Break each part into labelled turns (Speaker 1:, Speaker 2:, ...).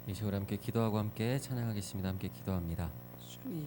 Speaker 1: 이 시간 함께 기도하고 함께 찬양하겠습니다. 함께 기도합니다.
Speaker 2: 주님.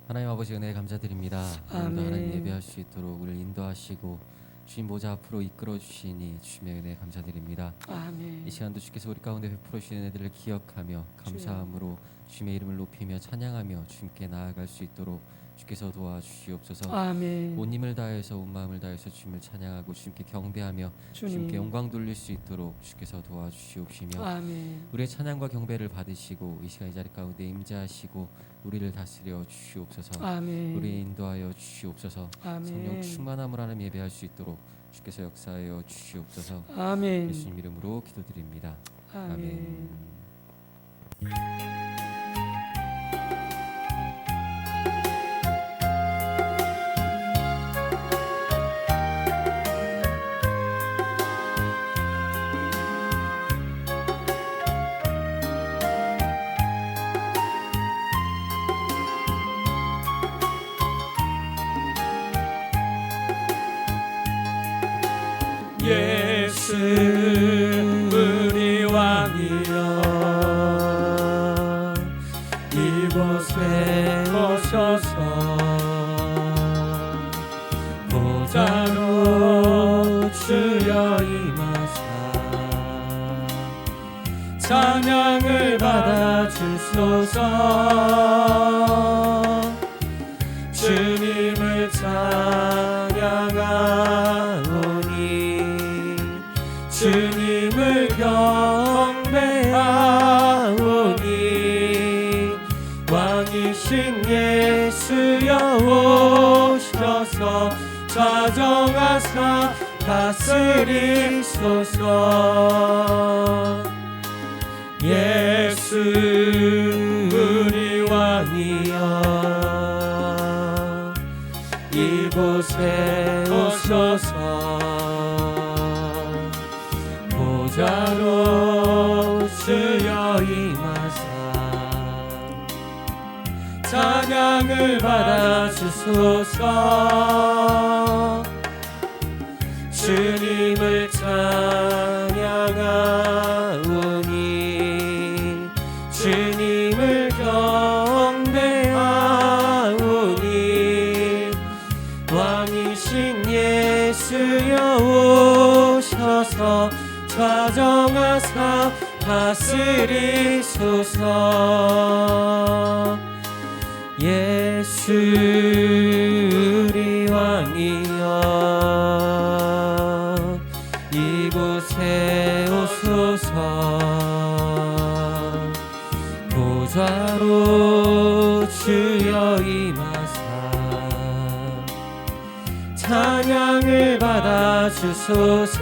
Speaker 1: 하나님 아버지 은혜 감사드립니다. 오늘도
Speaker 2: 아멘.
Speaker 1: 하나님 예배할 수 있도록 우리를 인도하시고 주님 보좌 앞으로 이끌어 주시니 주님의 은혜 감사드립니다.
Speaker 2: 아멘.
Speaker 1: 이 시간도 주께서 우리 가운데 베풀어 주시는 애들을 기억하며 감사함으로 주님의 이름을 높이며 찬양하며 주님께 나아갈 수 있도록 주께서 도와주시옵소서.
Speaker 2: 아멘.
Speaker 1: 온 힘을 다해서 온 마음을 다해서 주님을 찬양하고 주님께 경배하며 주님께
Speaker 2: 주님.
Speaker 1: 영광 돌릴 수 있도록 주께서 도와주시옵시며
Speaker 2: 아멘.
Speaker 1: 우리의 찬양과 경배를 받으시고 이 시간 이 자리 가운데 임재하시고 우리를 다스려 주시옵소서.
Speaker 2: 아멘.
Speaker 1: 우리 인도하여 주시옵소서. 성령
Speaker 2: 아멘.
Speaker 1: 충만함을 하는 예배할 수 있도록 주께서 역사하여 주시옵소서.
Speaker 2: 아멘.
Speaker 1: 예수님 이름으로 기도드립니다.
Speaker 2: 아멘.
Speaker 3: 예수 우리 왕이여 이곳에 오셔서 보좌로 주여 임하사 찬양을 받아주소서. 주님을 찬양하오니 주님을 경배하오니 왕이신 예수여 오셔서 좌정하사 다스리소서. 예수 우리 왕이여 이곳에 오셔서 보좌로 주여 임하사 찬양을 받아주소서. 주님을 찬양하오니 주님을 경배하오니 왕이신 예수여 오셔서 좌정하사 다스리소서. 예수 우리 왕이여 이곳에 오소서. 보좌로 주여 임하사 찬양을 받아주소서.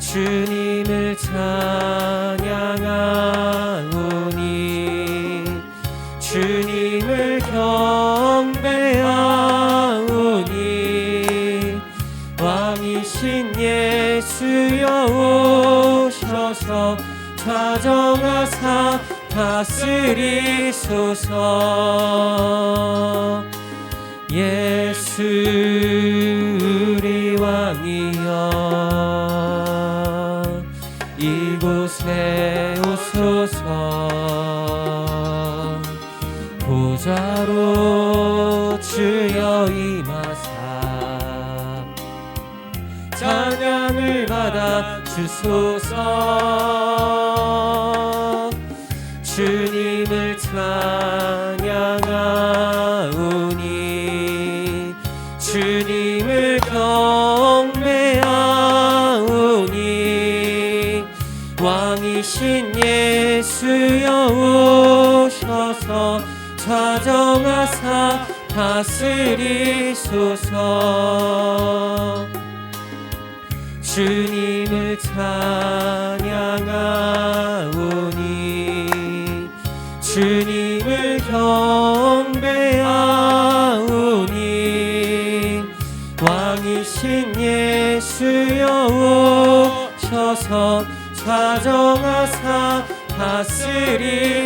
Speaker 3: 주님을 찬양하오니 주님을 경배하오니 왕이신 예수여 오셔서 좌정하사 다스리소서. 예수 우리 왕이여 이곳에 오소서. 보좌로 주여 임하사 찬양을 받아 주소서. 주님을 찬양하오니 주님을 경배하오니 왕이신 예수여 오셔서 좌정하사 다스리소서. 주님을 찬양하오니 주님을 경배하오니 왕이신 예수여 오셔서 좌정하사 다스리소서.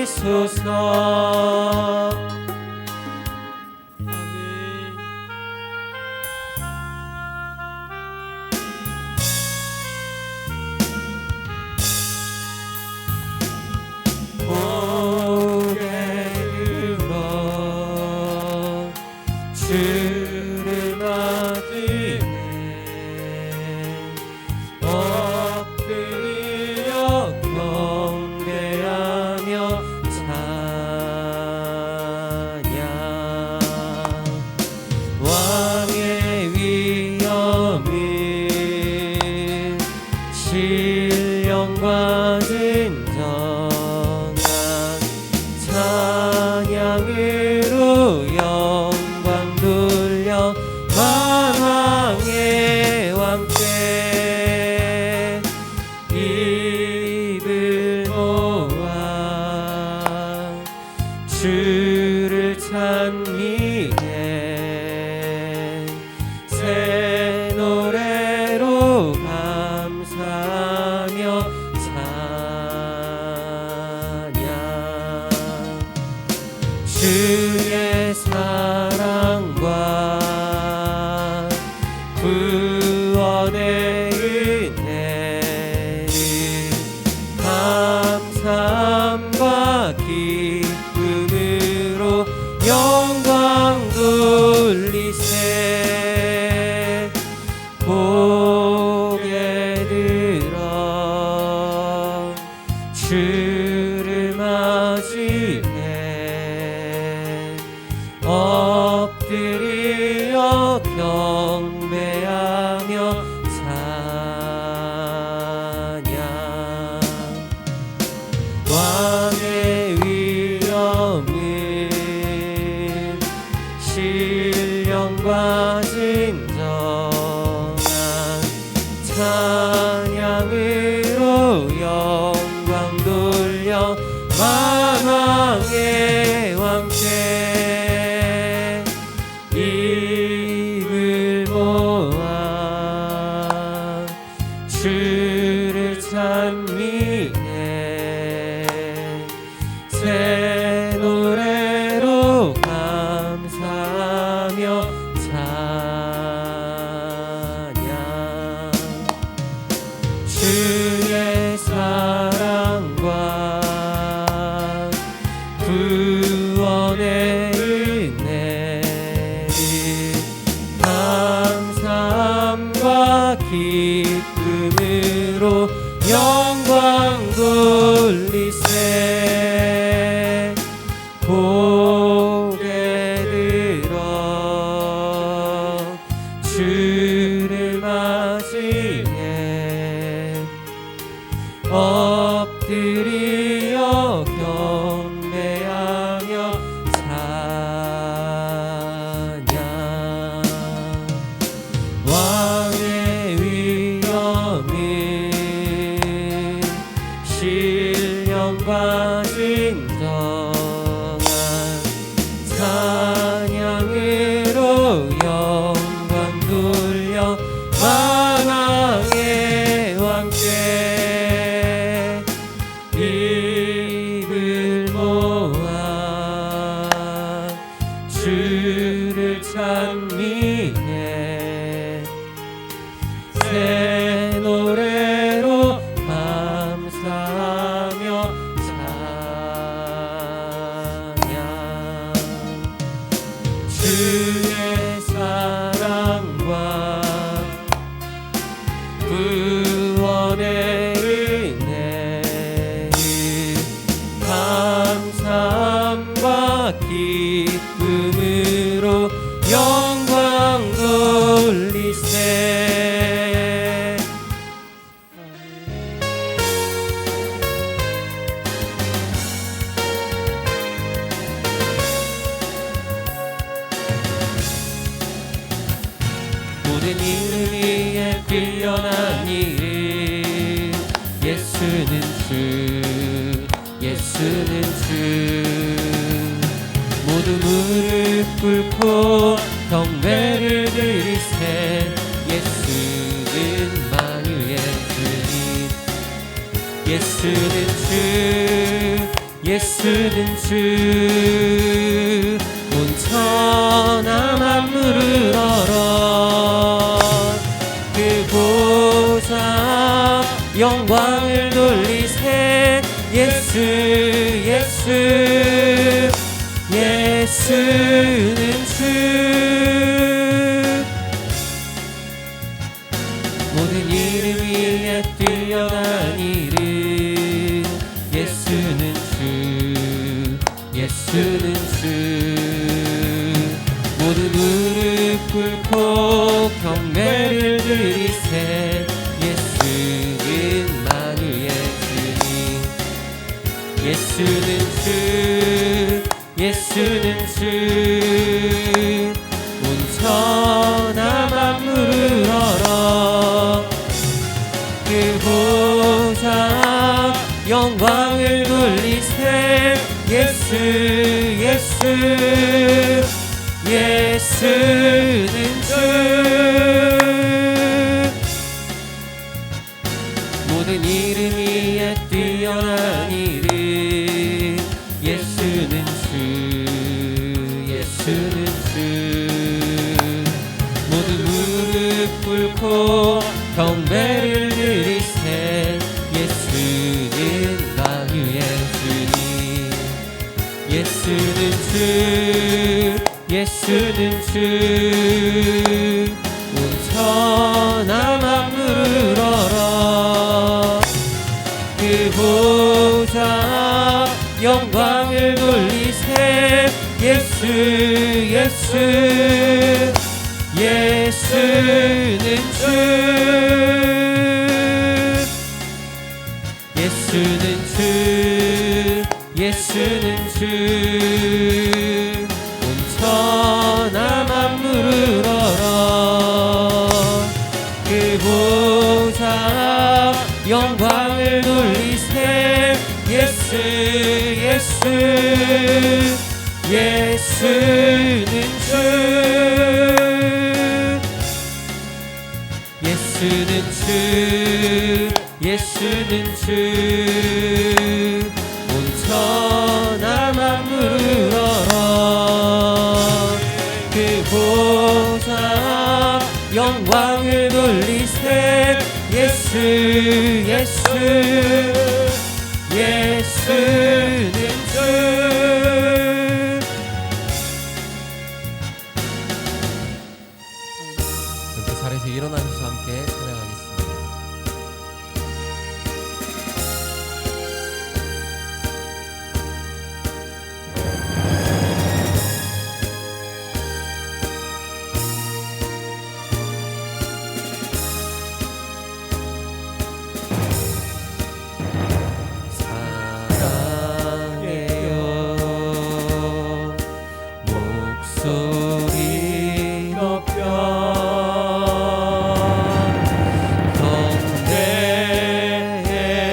Speaker 3: 돌리세 고개 들어 주를 맞이해 엎드려 경배하며 찬양 왕의 위엄은 신령과 진정한 찬양으로 영광 돌려 만왕의 왕께 입을 모아 주를 찬미해 새 노래로 감사하며 찬양 주의 사랑과 구원의 은혜를 감사함과 기쁨으로 영광 돌리세 고개 들어 주를 맞이해 엎드려 경배하며 찬양 왕의 위엄은 신령과 진정한 찬양으로 영광 돌려 만왕의 왕께 입을 모아 주를 찬미해 새 노래로 감사하며 찬양 주의 사랑과 구원의 은혜를 감사함과 기쁨으로 영광 돌리세 모든 이름 위에 뛰어난 이름 예수는 주 예수는 주 모두 무릎 꿇고 경배를 드리세 예수는 만유의 주님 예수는 주 예수는 주 온 천하 만물을 얼어 그 보좌 영광을 돌리세 예수 예수 예수는 주 모든 이름 위에 뛰어난 이름 예수는 주 예수는 주 모두 무릎 꿇고 경배를 드리세 예수는 만유의 주님 예수는 주 예수는 주 온 천하 만물을 얼어 그 보좌 영광을 돌리세 예수 예수 예수는 주 모든 이름 위에 뛰어난 이름 예수는 주 예수는 주 모두 무릎 꿇고 경배를 드리세 예수는 만유의 주님 예수는 주 예수는 주. 온 천하 만물을 얼어 그 보좌 영광을 돌리세. 예수 예수 예수는 주. 예수는 주. 예수는 주. 온 천하 만물을 얼어 그 보좌 영광을 돌리세. 예수 예수 예수는 주. 예수는 주. 예수는 주. 온 천하 만물을 얼어 그 보좌 영광을 돌리세. 예수 예수 예수는 주.
Speaker 1: 그 자리에서 일어나셔서 함께 찬양하겠습니다.
Speaker 3: 목소리 높여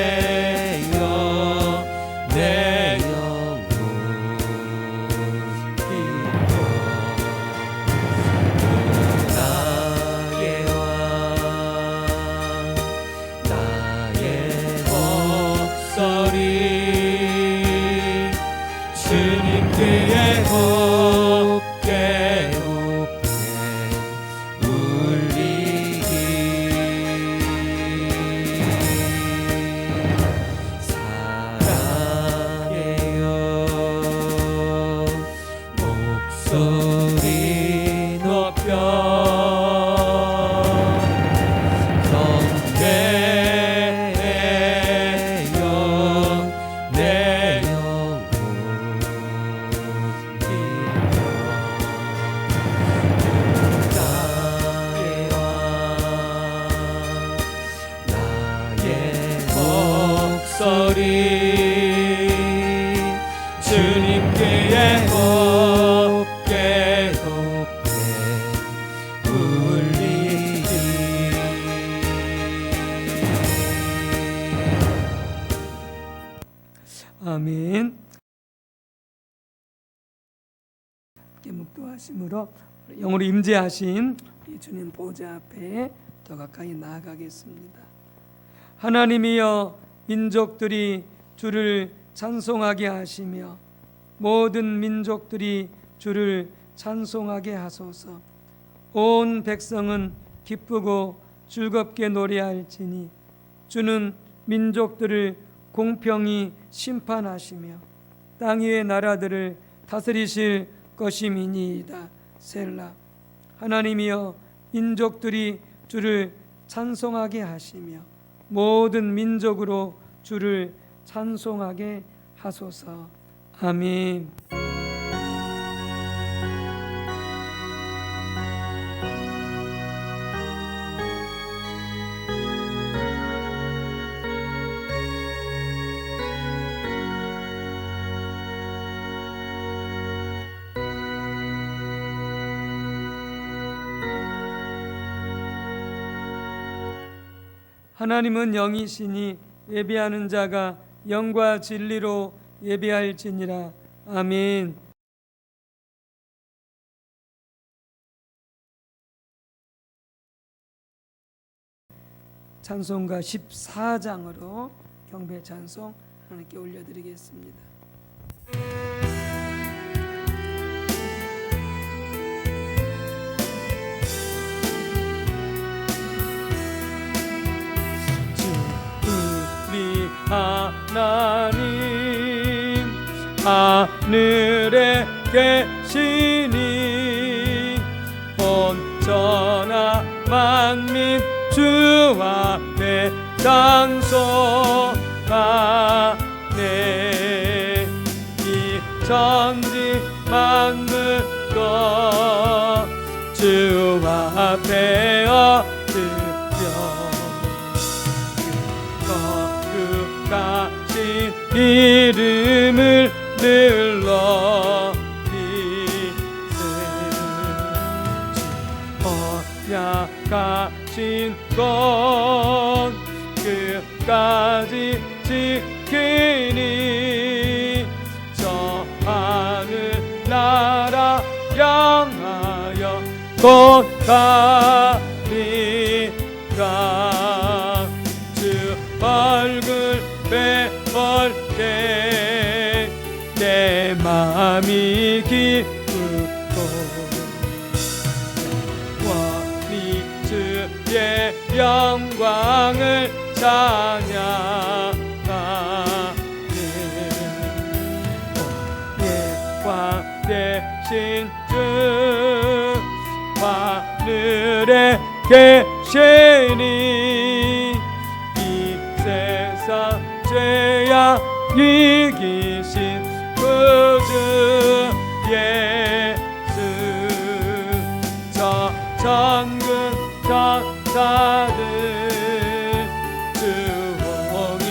Speaker 3: 경배해요 내 영혼 나의 왕 나의 목소리 주님 그의 곱게 곱게 울리기. 사랑해요 목소리 높여 경배해요 내 영혼 나의 왕 나의 목소리 주님께 곱게 곱게 울리기.
Speaker 2: 아멘. 함께 묵도하심으로 영으로 임재하신 이 주님 보좌 앞에 더 가까이 나아가겠습니다. 하나님이여 민족들이 주를 찬송하게 하시며 모든 민족들이 주를 찬송하게 하소서. 온 백성은 기쁘고 즐겁게 노래할지니 주는 민족들을 공평히 심판하시며 땅 위의 나라들을 다스리실 것임이니이다. 셀라. 하나님이여 민족들이 주를 찬송하게 하시며 모든 민족으로 주를 찬송하게 하소서. 아멘. 하나님은 영이시니 예배하는 자가 영과 진리로 예배할지니라. 아멘. 찬송가 14장으로 경배 찬송 하나님께 올려드리겠습니다.
Speaker 3: 우리 하나님 하늘에 계시니
Speaker 2: 만민 주 앞에 찬송하네. 이 천지 만물도 주 앞에 엎드려 거룩하신 이름을 늘러 허약하신 것 끝까지 지키니 저 하늘 나라 향하여 곧 가리라. 주 얼굴 배울 때 내 마음이 기쁘고 원히 주의 영광을 찬양하네. 예와 대신 주 하늘에 계시니 이 세상 죄악 이기신 구주 예수 저 천군 천사들 주홍이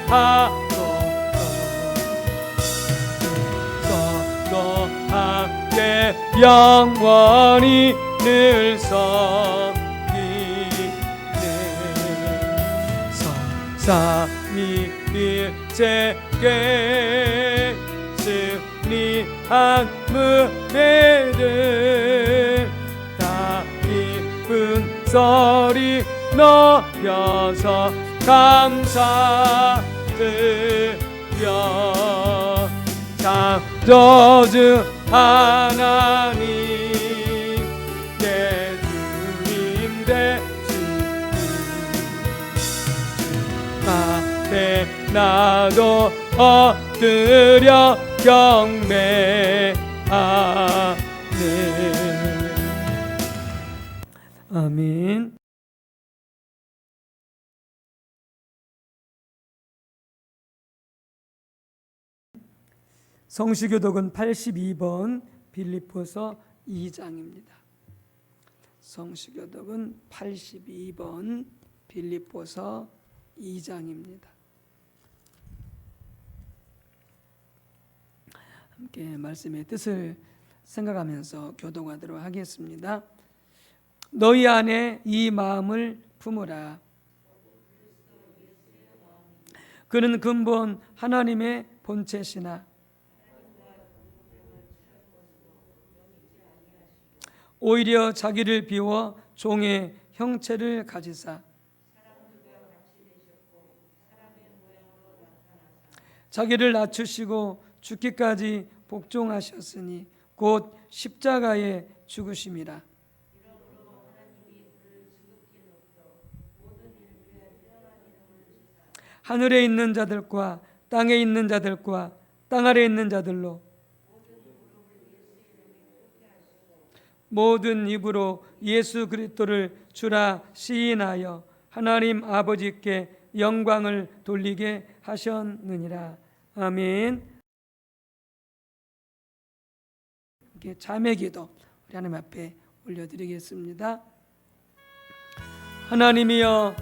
Speaker 2: 하소서. 서로 함께 영원히 늘 섬기네. 삼위일체께 승리한 무대들 다 기쁜 소리 높여서 감사드려. 창조주 하나님 내 주님 되시니 앞에 나도 엎드려 경배하네. 아멘. 성시교독은 82번 빌립보서 2장입니다. 성시교독은 82번 빌립보서 2장입니다. 함께 말씀의 뜻을 생각하면서 교독하도록 하겠습니다. 너희 안에 이 마음을 품으라. 그는 근본 하나님의 본체시나 오히려 자기를 비워 종의 형체를 가지사 자기를 낮추시고 죽기까지 복종하셨으니 곧 십자가에 죽으심이라. 하늘에 있는 자들과 땅에 있는 자들과 땅 아래에 있는 자들로 모든 입으로 예수 그리스도를 주라 시인하여 하나님 아버지께 영광을 돌리게 하셨느니라. 아멘. 이렇게 자매기도 우리 하나님 앞에 올려드리겠습니다. 하나님이여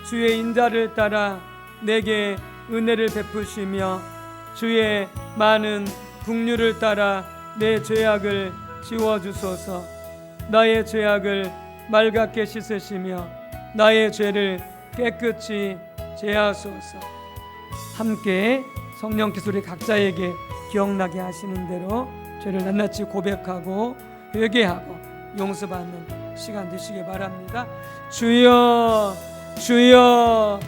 Speaker 2: 주의 인자를 따라 내게 은혜를 베푸시며 주의 많은 긍휼을 따라 내 죄악을 지워주소서. 나의 죄악을 맑게 씻으시며 나의 죄를 깨끗이 제하소서. 함께 성령께서 우리 각자에게 기억나게 하시는 대로 죄를 낱낱이 고백하고 회개하고 용서받는 시간 되시기 바랍니다. 주여 주여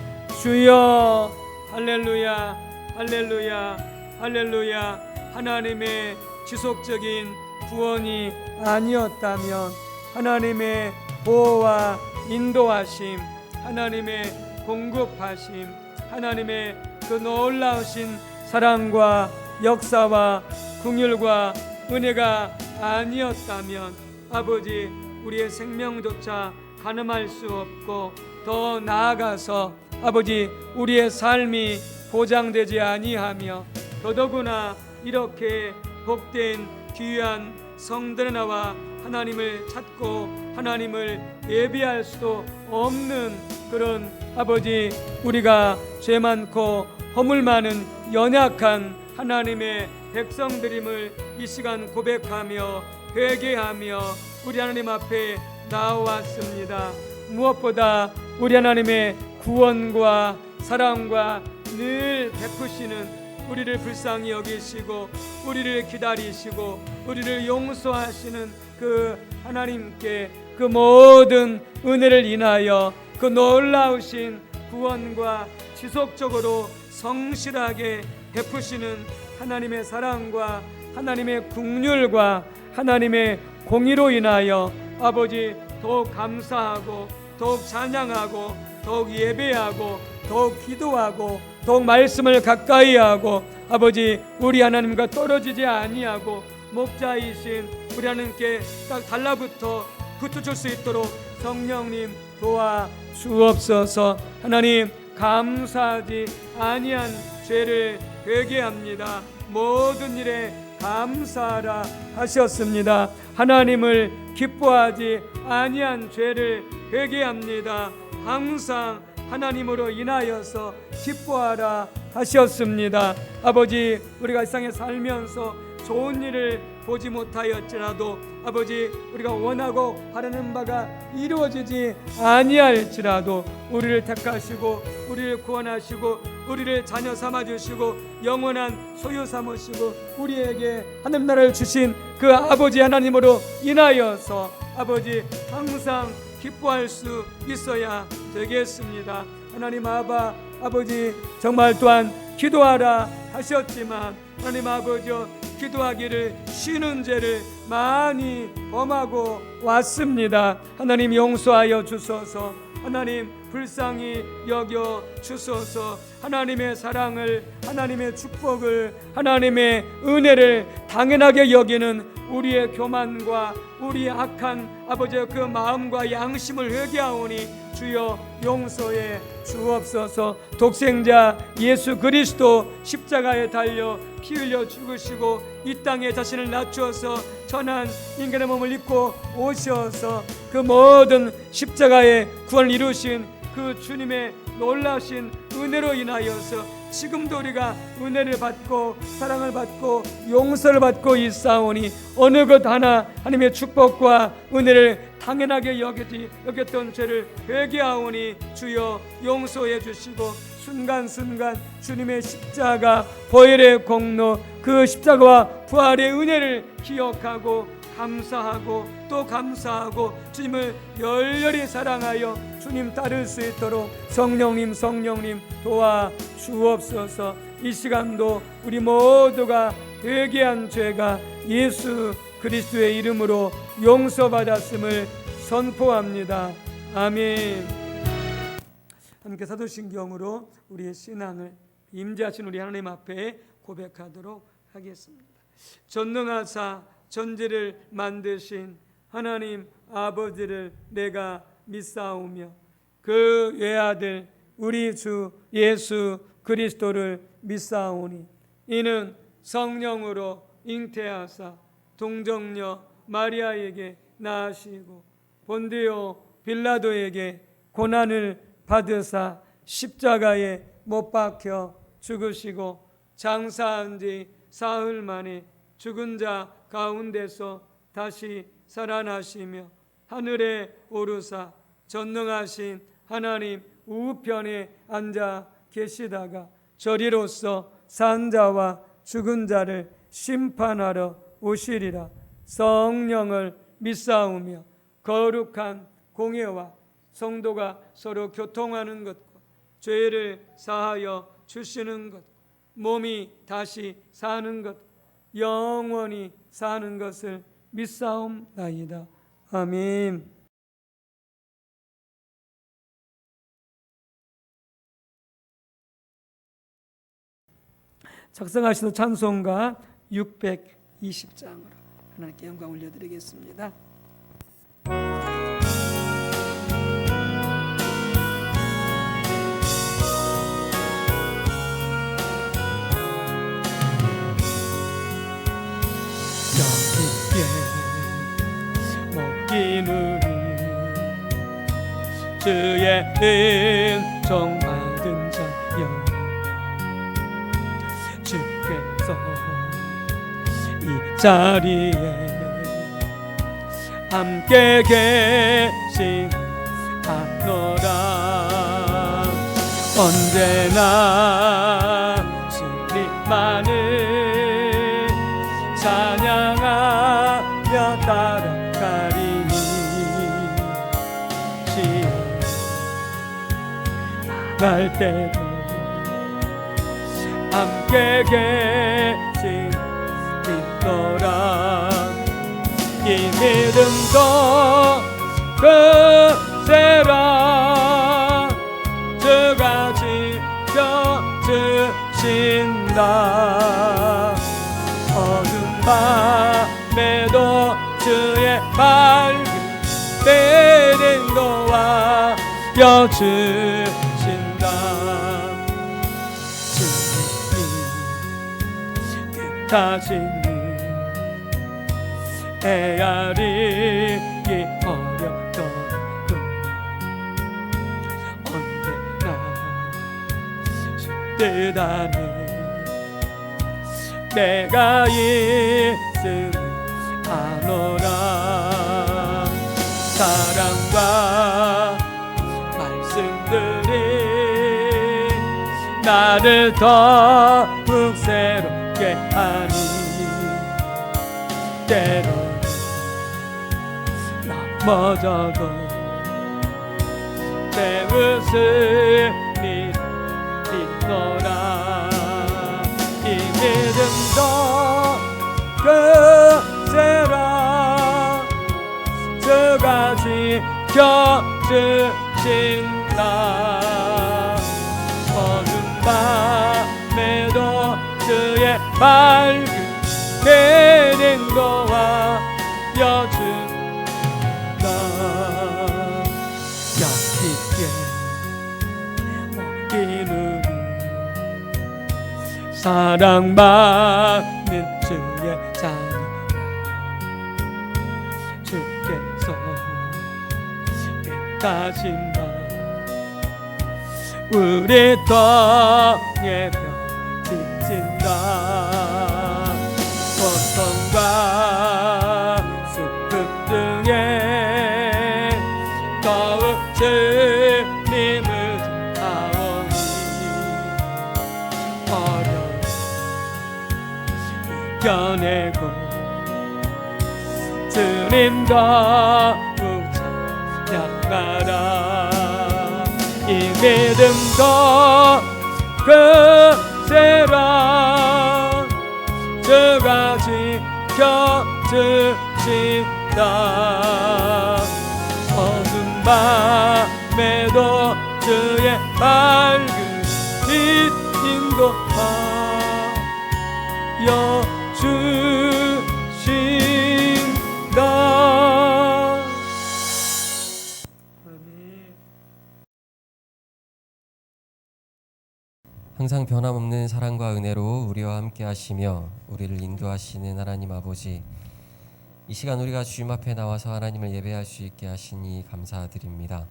Speaker 2: 주여 할렐루야 할렐루야 할렐루야. 하나님의 지속적인 구원이 아니었다면 하나님의 보호와 인도하심, 하나님의 공급하심, 하나님의 그 놀라우신 사랑과 역사와 긍휼과 은혜가 아니었다면 아버지 우리의 생명조차 가늠할 수 없고 더 나아가서 아버지 우리의 삶이 보장되지 아니하며 더더구나 이렇게 복된 귀한 성전에 나와 하나님을 찾고 하나님을 예배할 수도 없는 그런 아버지 우리가 죄 많고 허물 많은 연약한 하나님의 백성들임을 이 시간 고백하며 회개하며 우리 하나님 앞에 나왔습니다. 무엇보다 우리 하나님의 구원과 사랑과 늘 베푸시는 우리를 불쌍히 여기시고 우리를 기다리시고 우리를 용서하시는 그 하나님께 그 모든 은혜를 인하여 그 놀라우신 구원과 지속적으로 성실하게 베푸시는 하나님의 사랑과 하나님의 긍휼과 하나님의 공의로 인하여 아버지 더욱 감사하고 더욱 찬양하고 더욱 예배하고 더욱 기도하고 더욱 말씀을 가까이 하고 아버지 우리 하나님과 떨어지지 아니하고 목자이신 우리 하나님께 딱 달라붙어 붙어줄 수 있도록 성령님 도와 주옵소서. 하나님 감사하지 아니한 죄를 회개합니다. 모든 일에 감사하라 하셨습니다. 하나님을 기뻐하지 아니한 죄를 회개합니다. 항상 하나님으로 인하여서 기뻐하라 하셨습니다. 아버지 우리가 이 세상에 살면서 좋은 일을 보지 못하였지라도 아버지 우리가 원하고 바라는 바가 이루어지지 아니할지라도 우리를 택하시고 우리를 구원하시고 우리를 자녀 삼아주시고 영원한 소유 삼으시고 우리에게 하늘 나라를 주신 그 아버지 하나님으로 인하여서 아버지 항상 기뻐할 수 있어야 되겠습니다. 하나님 아버지 정말 또한 기도하라 하셨지만 하나님 아버지 기도하기를 쉬는 죄를 많이 범하고 왔습니다. 하나님 용서하여 주소서. 하나님 불쌍히 여겨 주소서. 하나님의 사랑을 하나님의 축복을 하나님의 은혜를 당연하게 여기는 우리의 교만과 우리의 악한 아버지의 그 마음과 양심을 회개하오니 주여 용서해 주옵소서. 독생자 예수 그리스도 십자가에 달려 피 흘려 죽으시고 이 땅에 자신을 낮추어서 천한 인간의 몸을 입고 오셔서 그 모든 십자가의 구원을 이루신 그 주님의 놀라신 은혜로 인하여서 지금도 우리가 은혜를 받고 사랑을 받고 용서를 받고 있사오니 어느 것 하나 하나님의 축복과 은혜를 당연하게 여겼던 죄를 회개하오니 주여 용서해 주시고 순간순간 주님의 십자가 보혈의 공로 그 십자가와 부활의 은혜를 기억하고 감사하고 또 감사하고 주님을 열렬히 사랑하여 주님 따를 수 있도록 성령님 도와 주옵소서. 이 시간도 우리 모두가 회개한 죄가 예수 그리스도의 이름으로 용서받았음을 선포합니다. 아멘. 함께 사도신경으로 우리의 신앙을 임재하신 우리 하나님 앞에 고백하도록 하겠습니다. 전능하사 전지를 만드신 하나님 아버지를 내가 믿사오며 그 외아들 우리 주 예수 그리스도를 믿사오니 이는 성령으로 잉태하사 동정녀 마리아에게 낳으시고 본디오 빌라도에게 고난을 받으사 십자가에 못 박혀 죽으시고 장사한 지 사흘 만에 죽은 자 가운데서 다시 살아나시며 하늘에 오르사 전능하신 하나님 우편에 앉아 계시다가 저리로서 산 자와 죽은 자를 심판하러 오시리라. 성령을 믿사오며 거룩한 공예와 성도가 서로 교통하는 것과 죄를 사하여 주시는 것 몸이 다시 사는 것 영원히 사는 것을 믿사옵나이다. 아멘. 작성하시는 찬송가 620장으로 하나님께 영광 올려드리겠습니다. 기누리 주의 은총 받은 자여 주께서 이 자리에 함께 계신 하노라 언제나 주님만을 찬양하며 따라가리니 시험할 때도 함께 계신 있노라 이 믿음도 그세라 주가 지켜주신다 어두운 밤에도 주의 밝은 때는 도와여 주신다 주님이 뜻하시니 헤아리기 어렵더라도 언제나 주 뜻 안에 내가 있음 아노라 사랑과 말씀들이 나를 더욱 새롭게 하니 때로 넘어져도 내 웃음이 있노라 이 믿음도 그세라 주가 지켜주신다 어두운 밤에도 주의 밝은 계는 도와여 준다 약있게 먹기는 사랑받는 주의 자녀 주께서 뜻하신다 우리 땅에 펴지친다 고통과 슬픔 중에 더욱 주님을 아오니 어려움 이겨내고 주님 더욱 찬양하라 이 믿음도 그세라 주가 지켜주신다 어두운 밤에도 주의 밝은 빛 인도하여 주신다
Speaker 1: 항상 변함없는 사랑과 은혜로 우리와 함께 하시며 우리를 인도하시는 하나님 아버지, 이 시간 우리가 주님 앞에 나와서 하나님을 예배할 수 있게 하시니 감사드립니다.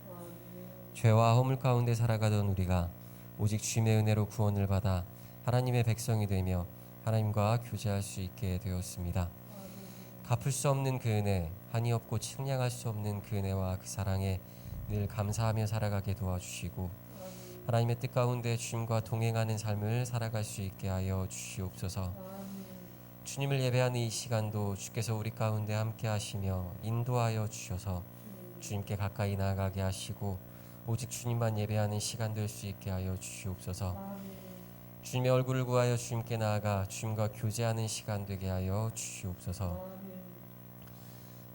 Speaker 1: 죄와 허물 가운데 살아가던 우리가 오직 주님의 은혜로 구원을 받아 하나님의 백성이 되며 하나님과 교제할 수 있게 되었습니다. 갚을 수 없는 그 은혜, 한이 없고 측량할 수 없는 그 은혜와 그 사랑에 늘 감사하며 살아가게 도와주시고 하나님의 뜻 가운데 주님과 동행하는 삶을 살아갈 수 있게 하여 주시옵소서. 주님을 예배하는 이 시간도 주께서 우리 가운데 함께 하시며 인도하여 주셔서 주님께 가까이 나아가게 하시고 오직 주님만 예배하는 시간 될 수 있게 하여 주시옵소서. 주님의 얼굴을 구하여 주님께 나아가 주님과 교제하는 시간 되게 하여 주시옵소서.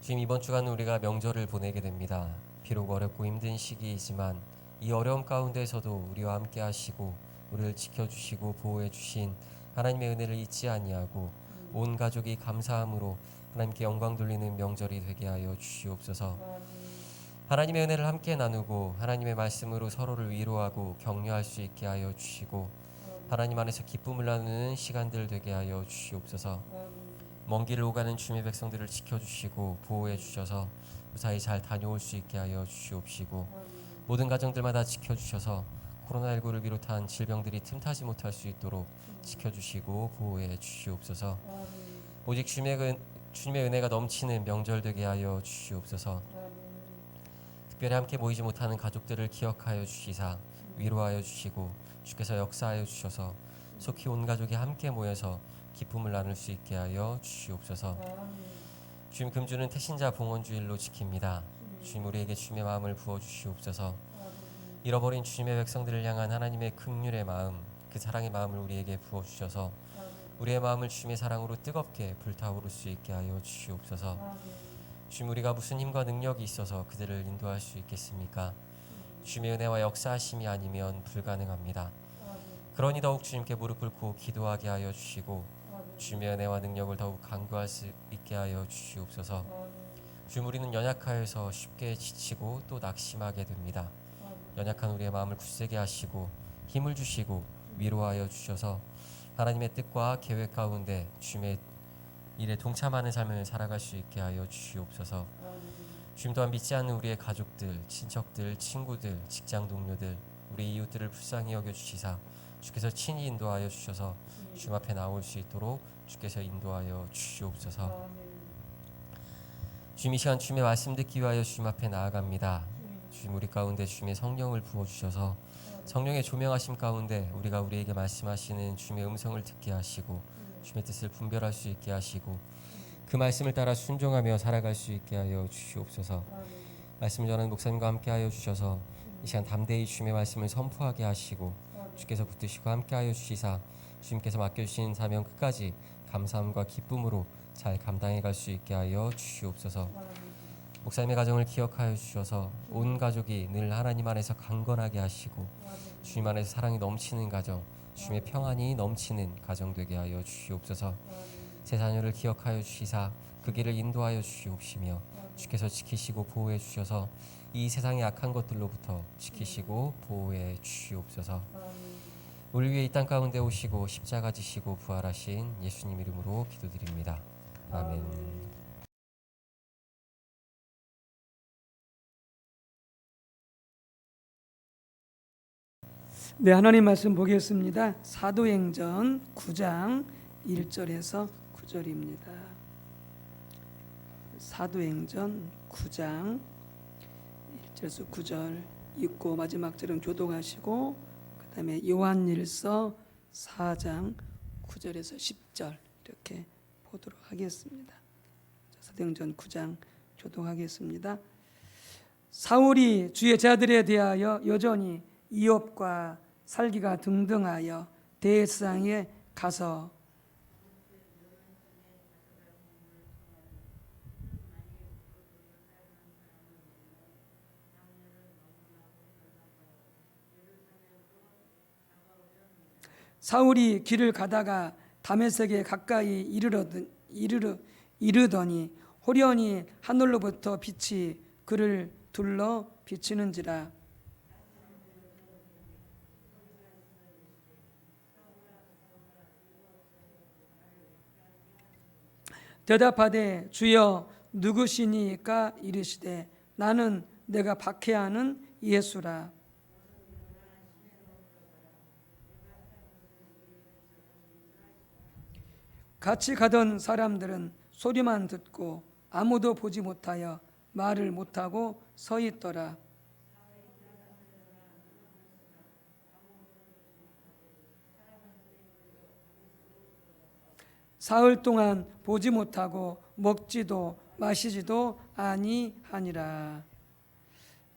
Speaker 1: 주님, 이번 주간은 우리가 명절을 보내게 됩니다. 비록 어렵고 힘든 시기이지만 이 어려움 가운데서도 우리와 함께 하시고 우리를 지켜주시고 보호해 주신 하나님의 은혜를 잊지 아니하고 온 가족이 감사함으로 하나님께 영광 돌리는 명절이 되게 하여 주시옵소서. 하나님의 은혜를 함께 나누고 하나님의 말씀으로 서로를 위로하고 격려할 수 있게 하여 주시고 하나님 안에서 기쁨을 나누는 시간들 되게 하여 주시옵소서. 먼 길을 오가는 주님의 백성들을 지켜주시고 보호해 주셔서 무사히 잘 다녀올 수 있게 하여 주시옵시고, 모든 가정들마다 지켜주셔서 코로나19를 비롯한 질병들이 틈타지 못할 수 있도록 지켜주시고 보호해 주시옵소서. 오직 주님의 은혜가 넘치는 명절 되게 하여 주시옵소서. 특별히 함께 모이지 못하는 가족들을 기억하여 주시사 위로하여 주시고, 주께서 역사하여 주셔서 속히 온 가족이 함께 모여서 기쁨을 나눌 수 있게 하여 주시옵소서. 주님, 금주는 태신자 봉헌주일로 지킵니다. 주님, 우리에게 주님의 마음을 부어주시옵소서. 잃어버린 주님의 백성들을 향한 하나님의 긍휼의 마음, 그 사랑의 마음을 우리에게 부어주셔서 우리의 마음을 주님의 사랑으로 뜨겁게 불타오를 수 있게 하여 주시옵소서. 주님, 우리가 무슨 힘과 능력이 있어서 그들을 인도할 수 있겠습니까? 주님의 은혜와 역사하심이 아니면 불가능합니다. 그러니 더욱 주님께 무릎 꿇고 기도하게 하여 주시고, 주님의 은혜와 능력을 더욱 간구할 수 있게 하여 주시옵소서. 주님, 우리는 연약하여서 쉽게 지치고 또 낙심하게 됩니다. 연약한 우리의 마음을 굳세게 하시고 힘을 주시고 위로하여 주셔서 하나님의 뜻과 계획 가운데 주님의 일에 동참하는 삶을 살아갈 수 있게 하여 주시옵소서. 주님, 또한 믿지 않는 우리의 가족들, 친척들, 친구들, 직장 동료들, 우리 이웃들을 불쌍히 여겨주시사 주께서 친히 인도하여 주셔서 주님 앞에 나올 수 있도록 주께서 인도하여 주시옵소서. 주님, 이 시간 주님의 말씀 듣기 위하여 주님 앞에 나아갑니다. 주님, 우리 가운데 주님의 성령을 부어주셔서 성령의 조명하심 가운데 우리가 우리에게 말씀하시는 주님의 음성을 듣게 하시고 주님의 뜻을 분별할 수 있게 하시고 그 말씀을 따라 순종하며 살아갈 수 있게 하여 주시옵소서. 말씀을 전하는 목사님과 함께 하여 주셔서 이 시간 담대히 주님의 말씀을 선포하게 하시고 주께서 붙드시고 함께 하여 주시사 주님께서 맡겨주신 사명 끝까지 감사함과 기쁨으로 잘 감당해 갈 수 있게 하여 주시옵소서. 목사님의 가정을 기억하여 주셔서 온 가족이 늘 하나님 안에서 강건하게 하시고 주님 안에서 사랑이 넘치는 가정, 주님의 평안이 넘치는 가정 되게 하여 주시옵소서. 제 자녀를 기억하여 주시사 그 길을 인도하여 주시옵시며 주께서 지키시고 보호해 주셔서 이 세상의 악한 것들로부터 지키시고 보호해 주시옵소서. 우리 위해 이 땅 가운데 오시고 십자가 지시고 부활하신 예수님 이름으로 기도드립니다. 아멘.
Speaker 2: 네, 하나님 말씀 보겠습니다. 사도행전 9장 1절에서 9절입니다. 사도행전 9장 1절에서 9절 읽고 마지막 절은 교독하시고 그 다음에 요한일서 4장 9절에서 10절 이렇게 보도록 하겠습니다. 사도행전 9장 교독하겠습니다. 사울이 주의 제자들에 대하여 여전히 이업과 살기가 등등하여 대제사장에 가서 사울이 길을 가다가 다메섹에 가까이 이르더니 호련히 하늘로부터 빛이 그를 둘러 비치는지라. 대답하되 주여 누구시니까? 이르시되 나는 내가 박해하는 예수라. 같이 가던 사람들은 소리만 듣고 아무도 보지 못하여 말을 못하고 서 있더라. 사흘 동안 보지 못하고 먹지도 마시지도 아니하니라.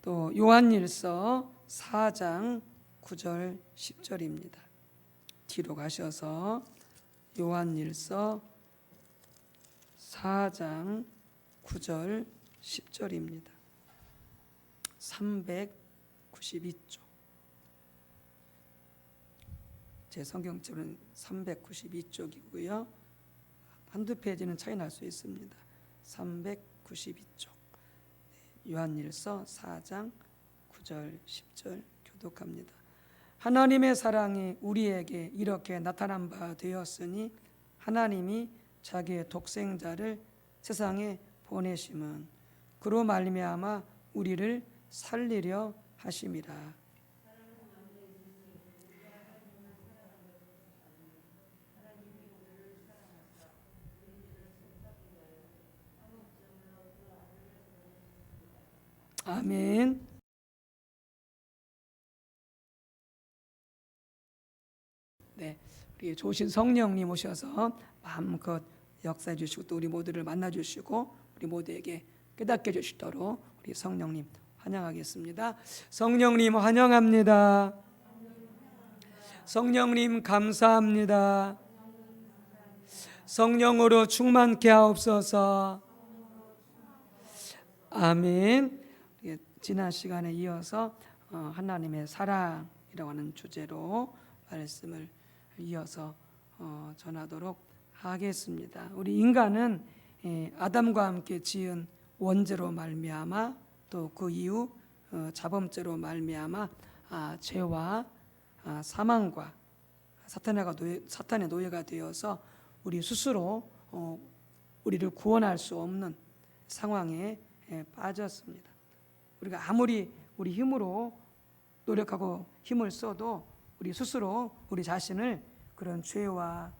Speaker 2: 또 요한일서 4장 9절 10절입니다. 뒤로 가셔서 요한일서 4장 9절 10절입니다. 392쪽. 제 성경책은 392쪽이고요. 한두 페이지는 차이 날 수 있습니다. 392쪽. 요한일서 4장 9절 10절 교독합니다. 하나님의 사랑이 우리에게 이렇게 나타난 바 되었으니 하나님이 자기의 독생자를 세상에 보내심은 그로 말미암아 우리를 살리려 하심이라. 아멘. 네, 우리 좋으신 성령님 오셔서 마음껏 역사해 주시고 또 우리 모두를 만나 주시고 우리 모두에게 깨닫게 해 주시도록 우리 성령님 환영하겠습니다. 성령님 환영합니다. 성령님 감사합니다. 성령으로 충만케 하옵소서. 아멘. 지난 시간에 이어서 하나님의 사랑이라고 하는 주제로 말씀을 이어서 전하도록 하겠습니다. 우리 인간은 아담과 함께 지은 원죄로 말미암아 또 그 이후 자범죄로 말미암아 죄와 사망과 사탄의 노예가 되어서 우리 스스로 우리를 구원할 수 없는 상황에 빠졌습니다. 우리가 아무리 우리 힘으로 노력하고 힘을 써도 우리 스스로 우리 자신을 그런 죄와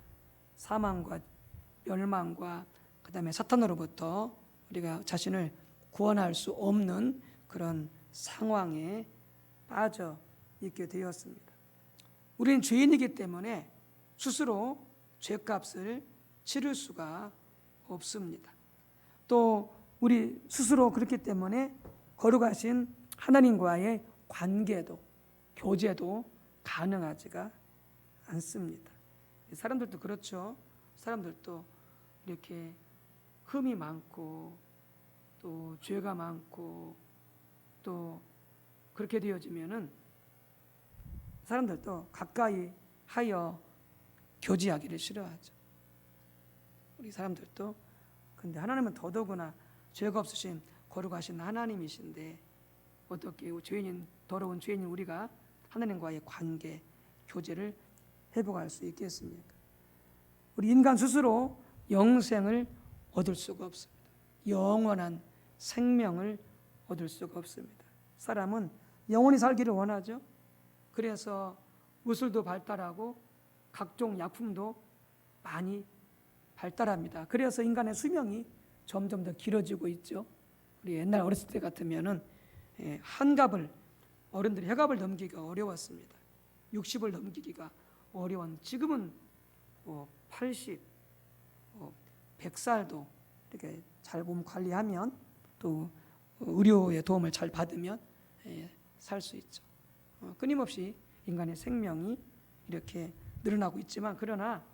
Speaker 2: 사망과 멸망과 그다음에 사탄으로부터 우리가 자신을 구원할 수 없는 그런 상황에 빠져 있게 되었습니다. 우리는 죄인이기 때문에 스스로 죄값을 치를 수가 없습니다. 또 우리 스스로 그렇기 때문에 거룩하신 하나님과의 관계도 교제도 가능하지가 않습니다. 사람들도 그렇죠. 사람들도 이렇게 흠이 많고 또 죄가 많고 또 그렇게 되어지면은 사람들도 가까이 하여 교제하기를 싫어하죠. 우리 사람들도. 근데 하나님은 더더구나 죄가 없으신 거룩하신 하나님이신데 어떻게 더러운 죄인인 우리가 하나님과의 관계, 교제를 회복할 수 있겠습니까? 우리 인간 스스로 영생을 얻을 수가 없습니다. 영원한 생명을 얻을 수가 없습니다. 사람은 영원히 살기를 원하죠. 그래서 의술도 발달하고 각종 약품도 많이 발달합니다. 그래서 인간의 수명이 점점 더 길어지고 있죠. 우리 옛날 어렸을 때 같으면은 한갑을 어른들이 해갑을 넘기기가 어려웠습니다. 60을 넘기기가 어려운 지금은 80, 100살도 이렇게 잘 몸 관리하면 또 의료의 도움을 잘 받으면 살 수 있죠. 끊임없이 인간의 생명이 이렇게 늘어나고 있지만 그러나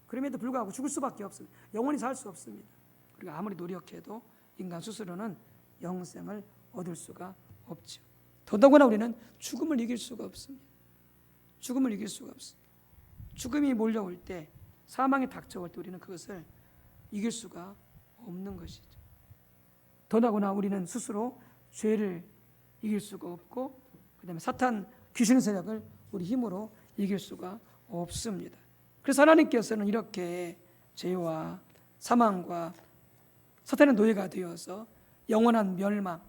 Speaker 2: 그럼에도 불구하고 죽을 수밖에 없습니다. 영원히 살 수 없습니다. 우리가 아무리 노력해도 인간 스스로는 영생을 얻을 수가 없죠. 더더구나 우리는 죽음을 이길 수가 없습니다. 죽음을 이길 수가 없습니다. 죽음이 몰려올 때, 사망이 닥쳐올 때 우리는 그것을 이길 수가 없는 것이죠. 더더구나 우리는 스스로 죄를 이길 수가 없고 그다음에 사탄 귀신 세력을 우리 힘으로 이길 수가 없습니다. 그래서 하나님께서는 이렇게 죄와 사망과 사탄의 노예가 되어서 영원한 멸망,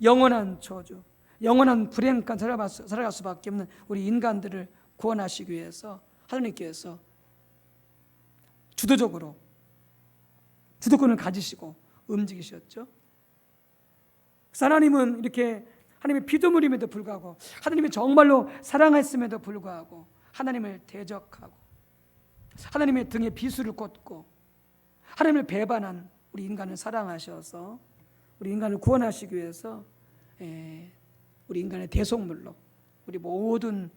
Speaker 2: 영원한 저주, 영원한 불행한 살아갈 수밖에 없는 우리 인간들을 구원하시기 위해서 하나님께서 주도적으로 주도권을 가지시고 움직이셨죠. 하나님은 이렇게 하나님의 피조물임에도 불구하고 하나님이 정말로 사랑했음에도 불구하고 하나님을 대적하고 하나님의 등에 비수를 꽂고 하나님을 배반한 우리 인간을 사랑하셔서 우리 인간을 구원하시기 위해서 우리 인간의 대속물로 우리 모든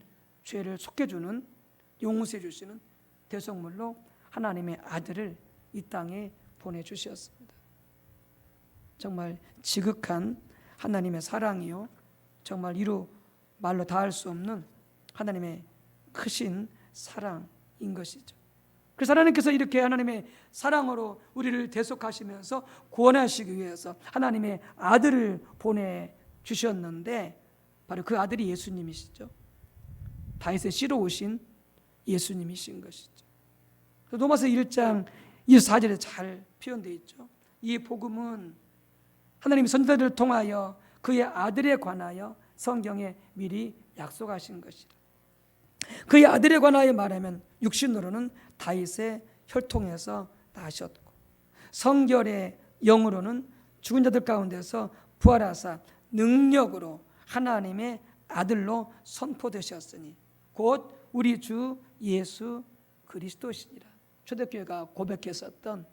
Speaker 2: 죄를 속해주는 용서해 주시는 대속물로 하나님의 아들을 이 땅에 보내주셨습니다. 정말 지극한 하나님의 사랑이요 정말 이루 말로 다할 수 없는 하나님의 크신 사랑인 것이죠. 그래서 하나님께서 이렇게 하나님의 사랑으로 우리를 대속하시면서 구원하시기 위해서 하나님의 아들을 보내주셨는데 바로 그 아들이 예수님이시죠. 다윗의 씨로 오신 예수님이신 것이죠. 로마서 1장 24절에 잘 표현되어 있죠. 이 복음은 하나님이 선지자들을 통하여 그의 아들에 관하여 성경에 미리 약속하신 것이다. 그의 아들에 관하여 말하면 육신으로는 다윗의 혈통에서 나셨고 성결의 영으로는 죽은 자들 가운데서 부활하사 능력으로 하나님의 아들로 선포되셨으니 곧 우리 주 예수 그리스도시니라. 초대교회가 고백했었던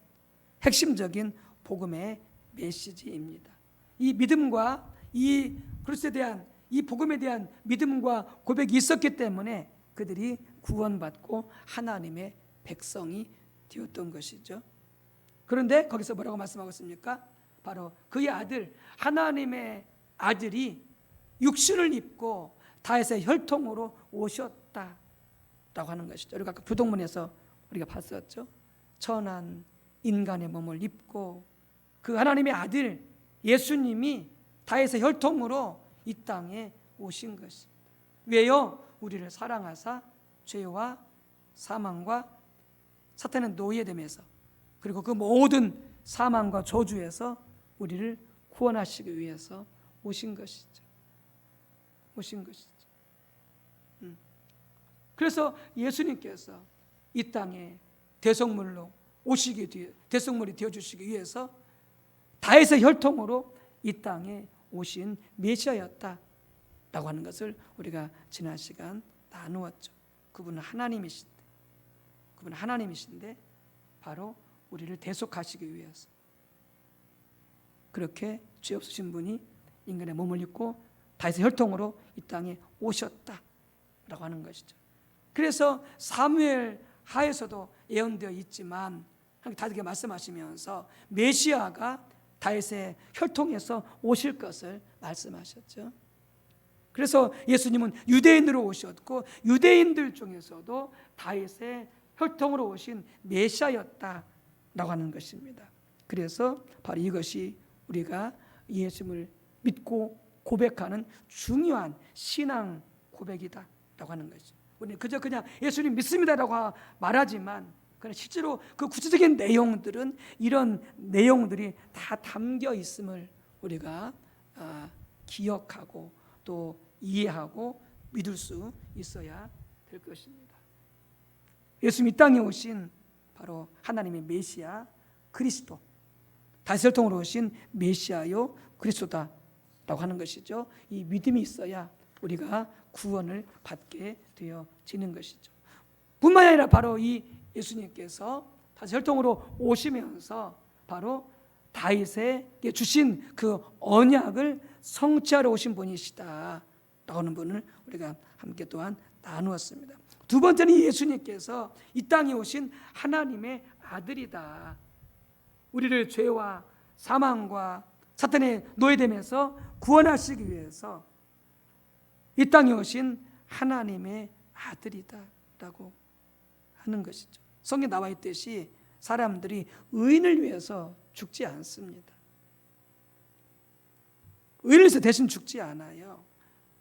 Speaker 2: 핵심적인 복음의 메시지입니다. 이 믿음과 이 그리스도에 대한 이 복음에 대한 믿음과 고백이 있었기 때문에 그들이 구원받고 하나님의 백성이 되었던 것이죠. 그런데 거기서 뭐라고 말씀하고 있습니까? 바로 그의 아들, 하나님의 아들이 육신을 입고 다윗의 혈통으로 오셨다라고 하는 것이죠. 우리가 아까 부동문에서 우리가 봤었죠. 천한 인간의 몸을 입고 그 하나님의 아들 예수님이 다윗의 혈통으로 이 땅에 오신 것입니다. 왜요? 우리를 사랑하사 죄와 사망과 사탄의 노예됨에서 그리고 그 모든 사망과 저주에서 우리를 구원하시기 위해서 오신 것이죠. 오신 것이죠. 그래서 예수님께서 이 땅에 대성물로 대성물이 되어 주시기 위해서 다윗의 혈통으로 이 땅에 오신 메시아였다라고 하는 것을 우리가 지난 시간 나누었죠. 그분은 하나님이신데 바로 우리를 대속하시기 위해서 그렇게 죄 없으신 분이 인간의 몸을 입고 다윗의 혈통으로 이 땅에 오셨다라고 하는 것이죠. 그래서 사무엘 하에서도 예언되어 있지만 다윗에게 말씀하시면서 메시아가 다윗의 혈통에서 오실 것을 말씀하셨죠. 그래서 예수님은 유대인으로 오셨고 유대인들 중에서도 다윗의 혈통으로 오신 메시아였다라고 하는 것입니다. 그래서 바로 이것이 우리가 예수님을 믿고 고백하는 중요한 신앙 고백이다라고 하는 것이죠. 우리는 그저 그냥 예수님 믿습니다라고 말하지만 그러나 실제로 그 구체적인 내용들은 이런 내용들이 다 담겨 있음을 우리가 기억하고 또 이해하고 믿을 수 있어야 될 것입니다. 예수님 이 땅에 오신 바로 하나님의 메시아 그리스도, 다윗의 혈통으로 오신 메시아요 그리스도다라고 하는 것이죠. 이 믿음이 있어야 우리가 구원을 받게 되어지는 것이죠. 뿐만 아니라 바로 이 예수님께서 다윗의 혈통으로 오시면서 바로 다윗에게 주신 그 언약을 성취하러 오신 분이시다라고 하는 분을 우리가 함께 또한 나누었습니다. 두 번째는 예수님께서 이 땅에 오신 하나님의 아들이다. 우리를 죄와 사망과 사탄의 노예됨에서 구원하시기 위해서 이 땅에 오신 하나님의 아들이다라고 하는 것이죠. 성경에 나와 있듯이 사람들이 의인을 위해서 죽지 않습니다. 의인을 위해서 대신 죽지 않아요.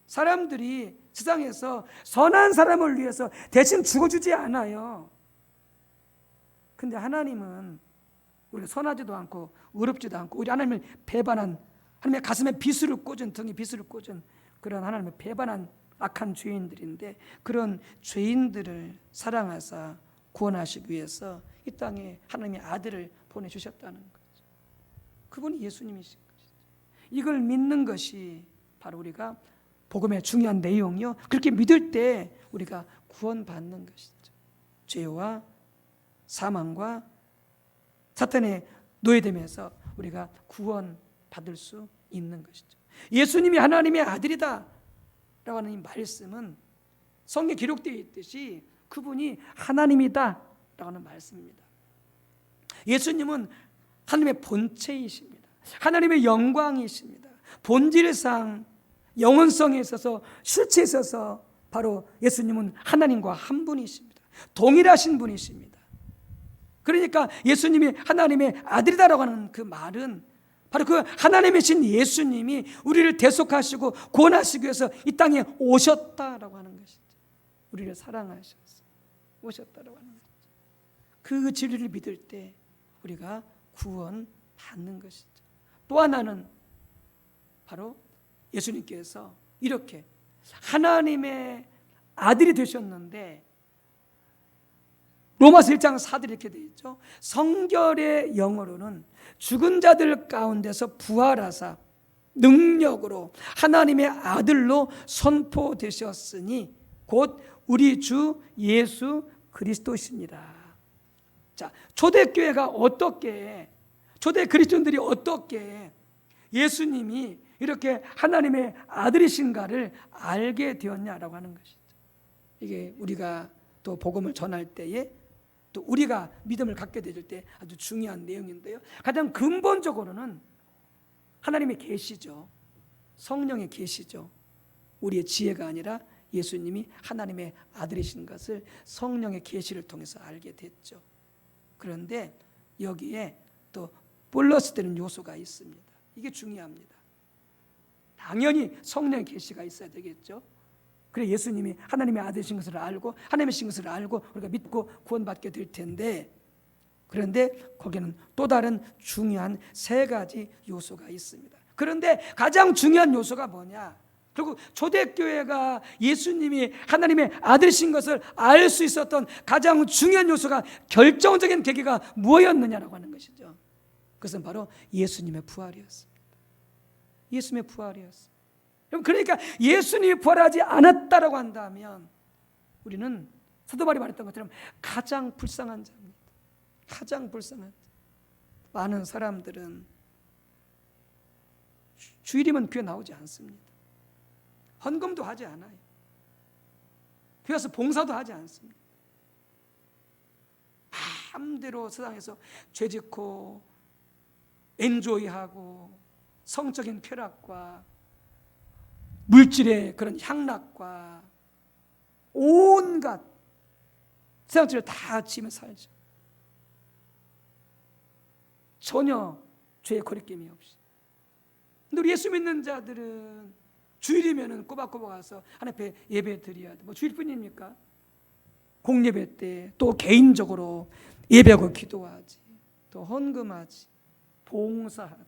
Speaker 2: 사람들이 세상에서 선한 사람을 위해서 대신 죽어주지 않아요. 근데 하나님은 우리가 선하지도 않고 의롭지도 않고 우리 하나님을 배반한, 하나님의 가슴에 비수를 꽂은, 등에 비수를 꽂은 그런 하나님을 배반한 악한 죄인들인데 그런 죄인들을 사랑하사 구원하시기 위해서 이 땅에 하나님의 아들을 보내주셨다는 거죠. 그분이 예수님이신 것이죠. 이걸 믿는 것이 바로 우리가 복음의 중요한 내용이요. 그렇게 믿을 때 우리가 구원받는 것이죠. 죄와 사망과 사탄의 노예됨에서 우리가 구원받을 수 있는 것이죠. 예수님이 하나님의 아들이다 라고 하는 이 말씀은 성경에 기록되어 있듯이 그분이 하나님이다 라고 하는 말씀입니다. 예수님은 하나님의 본체이십니다. 하나님의 영광이십니다. 본질상 영원성에 있어서 실체에 있어서 바로 예수님은 하나님과 한 분이십니다. 동일하신 분이십니다. 그러니까 예수님이 하나님의 아들이다라고 하는 그 말은 바로 그 하나님이신 예수님이 우리를 대속하시고 구원하시기 위해서 이 땅에 오셨다라고 하는 것이죠. 우리를 사랑하셔서 오셨다라고 하는 거죠. 그 진리를 믿을 때 우리가 구원 받는 것이죠. 또 하나는 바로 예수님께서 이렇게 하나님의 아들이 되셨는데, 로마서 1장 4절 이렇게 되어 있죠. 성결의 영어로는 죽은 자들 가운데서 부활하사 능력으로 하나님의 아들로 선포되셨으니 곧 우리 주 예수 그리스도십니다. 자, 초대교회가 어떻게, 초대 그리스도인들이 어떻게 예수님이 이렇게 하나님의 아들이신가를 알게 되었냐라고 하는 것이죠. 이게 우리가 또 복음을 전할 때에 또 우리가 믿음을 갖게 될 때 아주 중요한 내용인데요. 가장 근본적으로는 하나님의 계시죠. 성령의 계시죠. 우리의 지혜가 아니라 예수님이 하나님의 아들이신 것을 성령의 계시를 통해서 알게 됐죠. 그런데 여기에 또 플러스 되는 요소가 있습니다. 이게 중요합니다. 당연히 성령의 계시가 있어야 되겠죠. 그래 예수님이 하나님의 아들이신 것을 알고 하나님이신 것을 알고 우리가 믿고 구원받게 될 텐데, 그런데 거기는 또 다른 중요한 세 가지 요소가 있습니다. 그런데 가장 중요한 요소가 뭐냐? 결국 초대교회가 예수님이 하나님의 아들이신 것을 알 수 있었던 가장 중요한 요소가, 결정적인 계기가 무엇이었느냐라고 하는 것이죠. 그것은 바로 예수님의 부활이었습니다. 예수님의 부활이었습니다. 그러니까 예수님이 부활하지 않았다라고 한다면 우리는 사도 바울이 말했던 것처럼 가장 불쌍한 자입니다. 가장 불쌍한 자. 많은 사람들은 주일이면 교회 나오지 않습니다. 헌금도 하지 않아요. 교회 와서 봉사도 하지 않습니다. 마음대로 세상에서 죄짓고 엔조이하고 성적인 쾌락과 물질의 그런 향락과 온갖 세상들을 다 지으며 살죠. 전혀 죄의 거리낌이 없이. 근데 우리 예수 믿는 자들은 주일이면은 꼬박꼬박 와서 하나님 앞에 예배 드려야 돼. 뭐 주일뿐입니까? 공예배 때 또 개인적으로 예배하고 기도하지, 또 헌금하지, 봉사하지.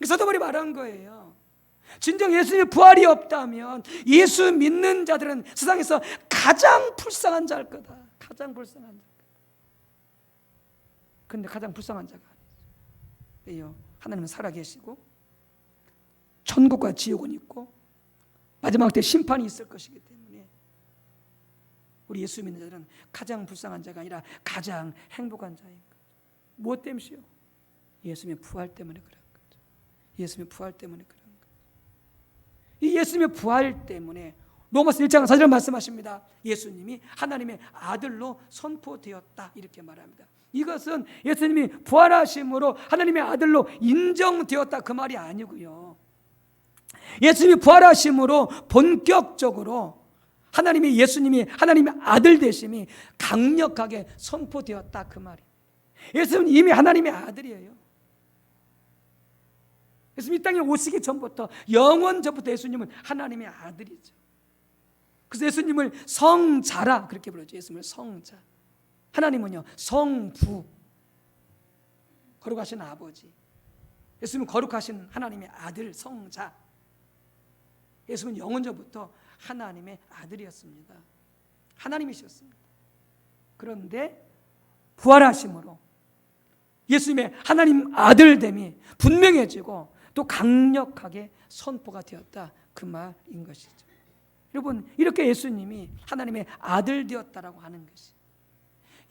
Speaker 2: 사도 바울이 말한 거예요. 진정 예수님의 부활이 없다면 예수 믿는 자들은 세상에서 가장 불쌍한 자일 거다. 가장 불쌍한 자. 그런데 가장 불쌍한 자가 아니죠. 왜요? 하나님은 살아계시고 천국과 지옥은 있고 마지막 때 심판이 있을 것이기 때문에 우리 예수 믿는 자들은 가장 불쌍한 자가 아니라 가장 행복한 자인 거죠. 무엇 때문이요? 예수님의 부활 때문에 그런 거죠. 예수님의 부활 때문에 그런 거죠. 이 예수님의 부활 때문에 로마서 1장 4절 말씀하십니다. 예수님이 하나님의 아들로 선포되었다 이렇게 말합니다. 이것은 예수님이 부활하심으로 하나님의 아들로 인정되었다 그 말이 아니고요. 예수님이 부활하심으로 본격적으로 하나님이 예수님이 하나님의 아들 되심이 강력하게 선포되었다 그 말이에요. 예수님은 이미 하나님의 아들이에요. 예수님 이 땅에 오시기 전부터 영원 전부터 예수님은 하나님의 아들이죠. 그래서 예수님을 성자라 그렇게 부르죠. 예수님을 성자. 하나님은요 성부, 거룩하신 아버지. 예수님은 거룩하신 하나님의 아들 성자. 예수님은 영원 전부터 하나님의 아들이었습니다. 하나님이셨습니다. 그런데 부활하심으로 예수님의 하나님 아들됨이 분명해지고 또 강력하게 선포가 되었다 그 말인 것이죠. 여러분 이렇게 예수님이 하나님의 아들 되었다라고 하는 것이,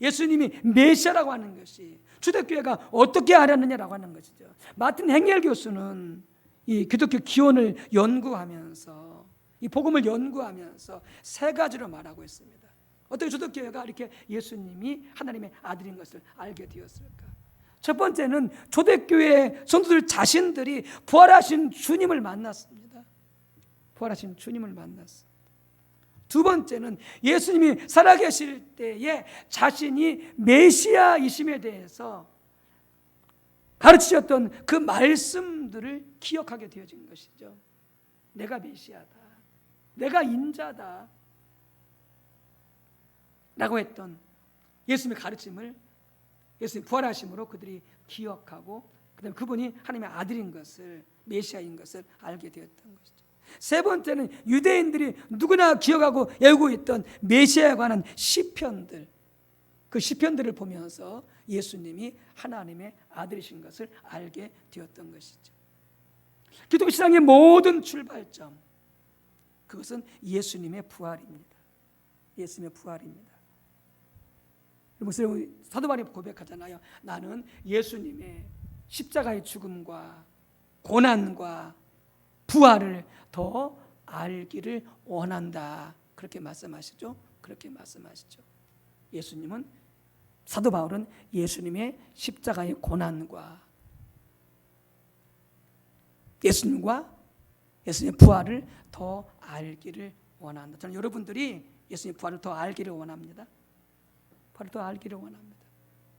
Speaker 2: 예수님이 메시아라고 하는 것이 초대교회가 어떻게 알았느냐라고 하는 것이죠. 마틴 행겔 교수는 이 기독교 기원을 연구하면서 이 복음을 연구하면서 세 가지로 말하고 있습니다. 어떻게 초대교회가 이렇게 예수님이 하나님의 아들인 것을 알게 되었을까? 첫 번째는 초대교회 성도들 자신들이 부활하신 주님을 만났습니다. 부활하신 주님을 만났습니다. 두 번째는 예수님이 살아계실 때에 자신이 메시아이심에 대해서 가르치셨던 그 말씀들을 기억하게 되어진 것이죠. 내가 메시아다, 내가 인자다 라고 했던 예수님의 가르침을 예수님 부활하심으로 그들이 기억하고 그다음에 그분이 하나님의 아들인 것을, 메시아인 것을 알게 되었던 것이죠. 세 번째는 유대인들이 누구나 기억하고 외우고 있던 메시아에 관한 시편들, 그 시편들을 보면서 예수님이 하나님의 아들이신 것을 알게 되었던 것이죠. 기독교 신앙의 모든 출발점, 그것은 예수님의 부활입니다. 예수님의 부활입니다. 무슨 사도 바울이 고백하잖아요. 나는 예수님의 십자가의 죽음과 고난과 부활을 더 알기를 원한다. 그렇게 말씀하시죠. 그렇게 말씀하시죠. 예수님은, 사도 바울은 예수님의 십자가의 고난과 예수님의 부활을 더 알기를 원한다. 저는 여러분들이 예수님의 부활을 더 알기를 원합니다. 부활을 더 알기를 원합니다.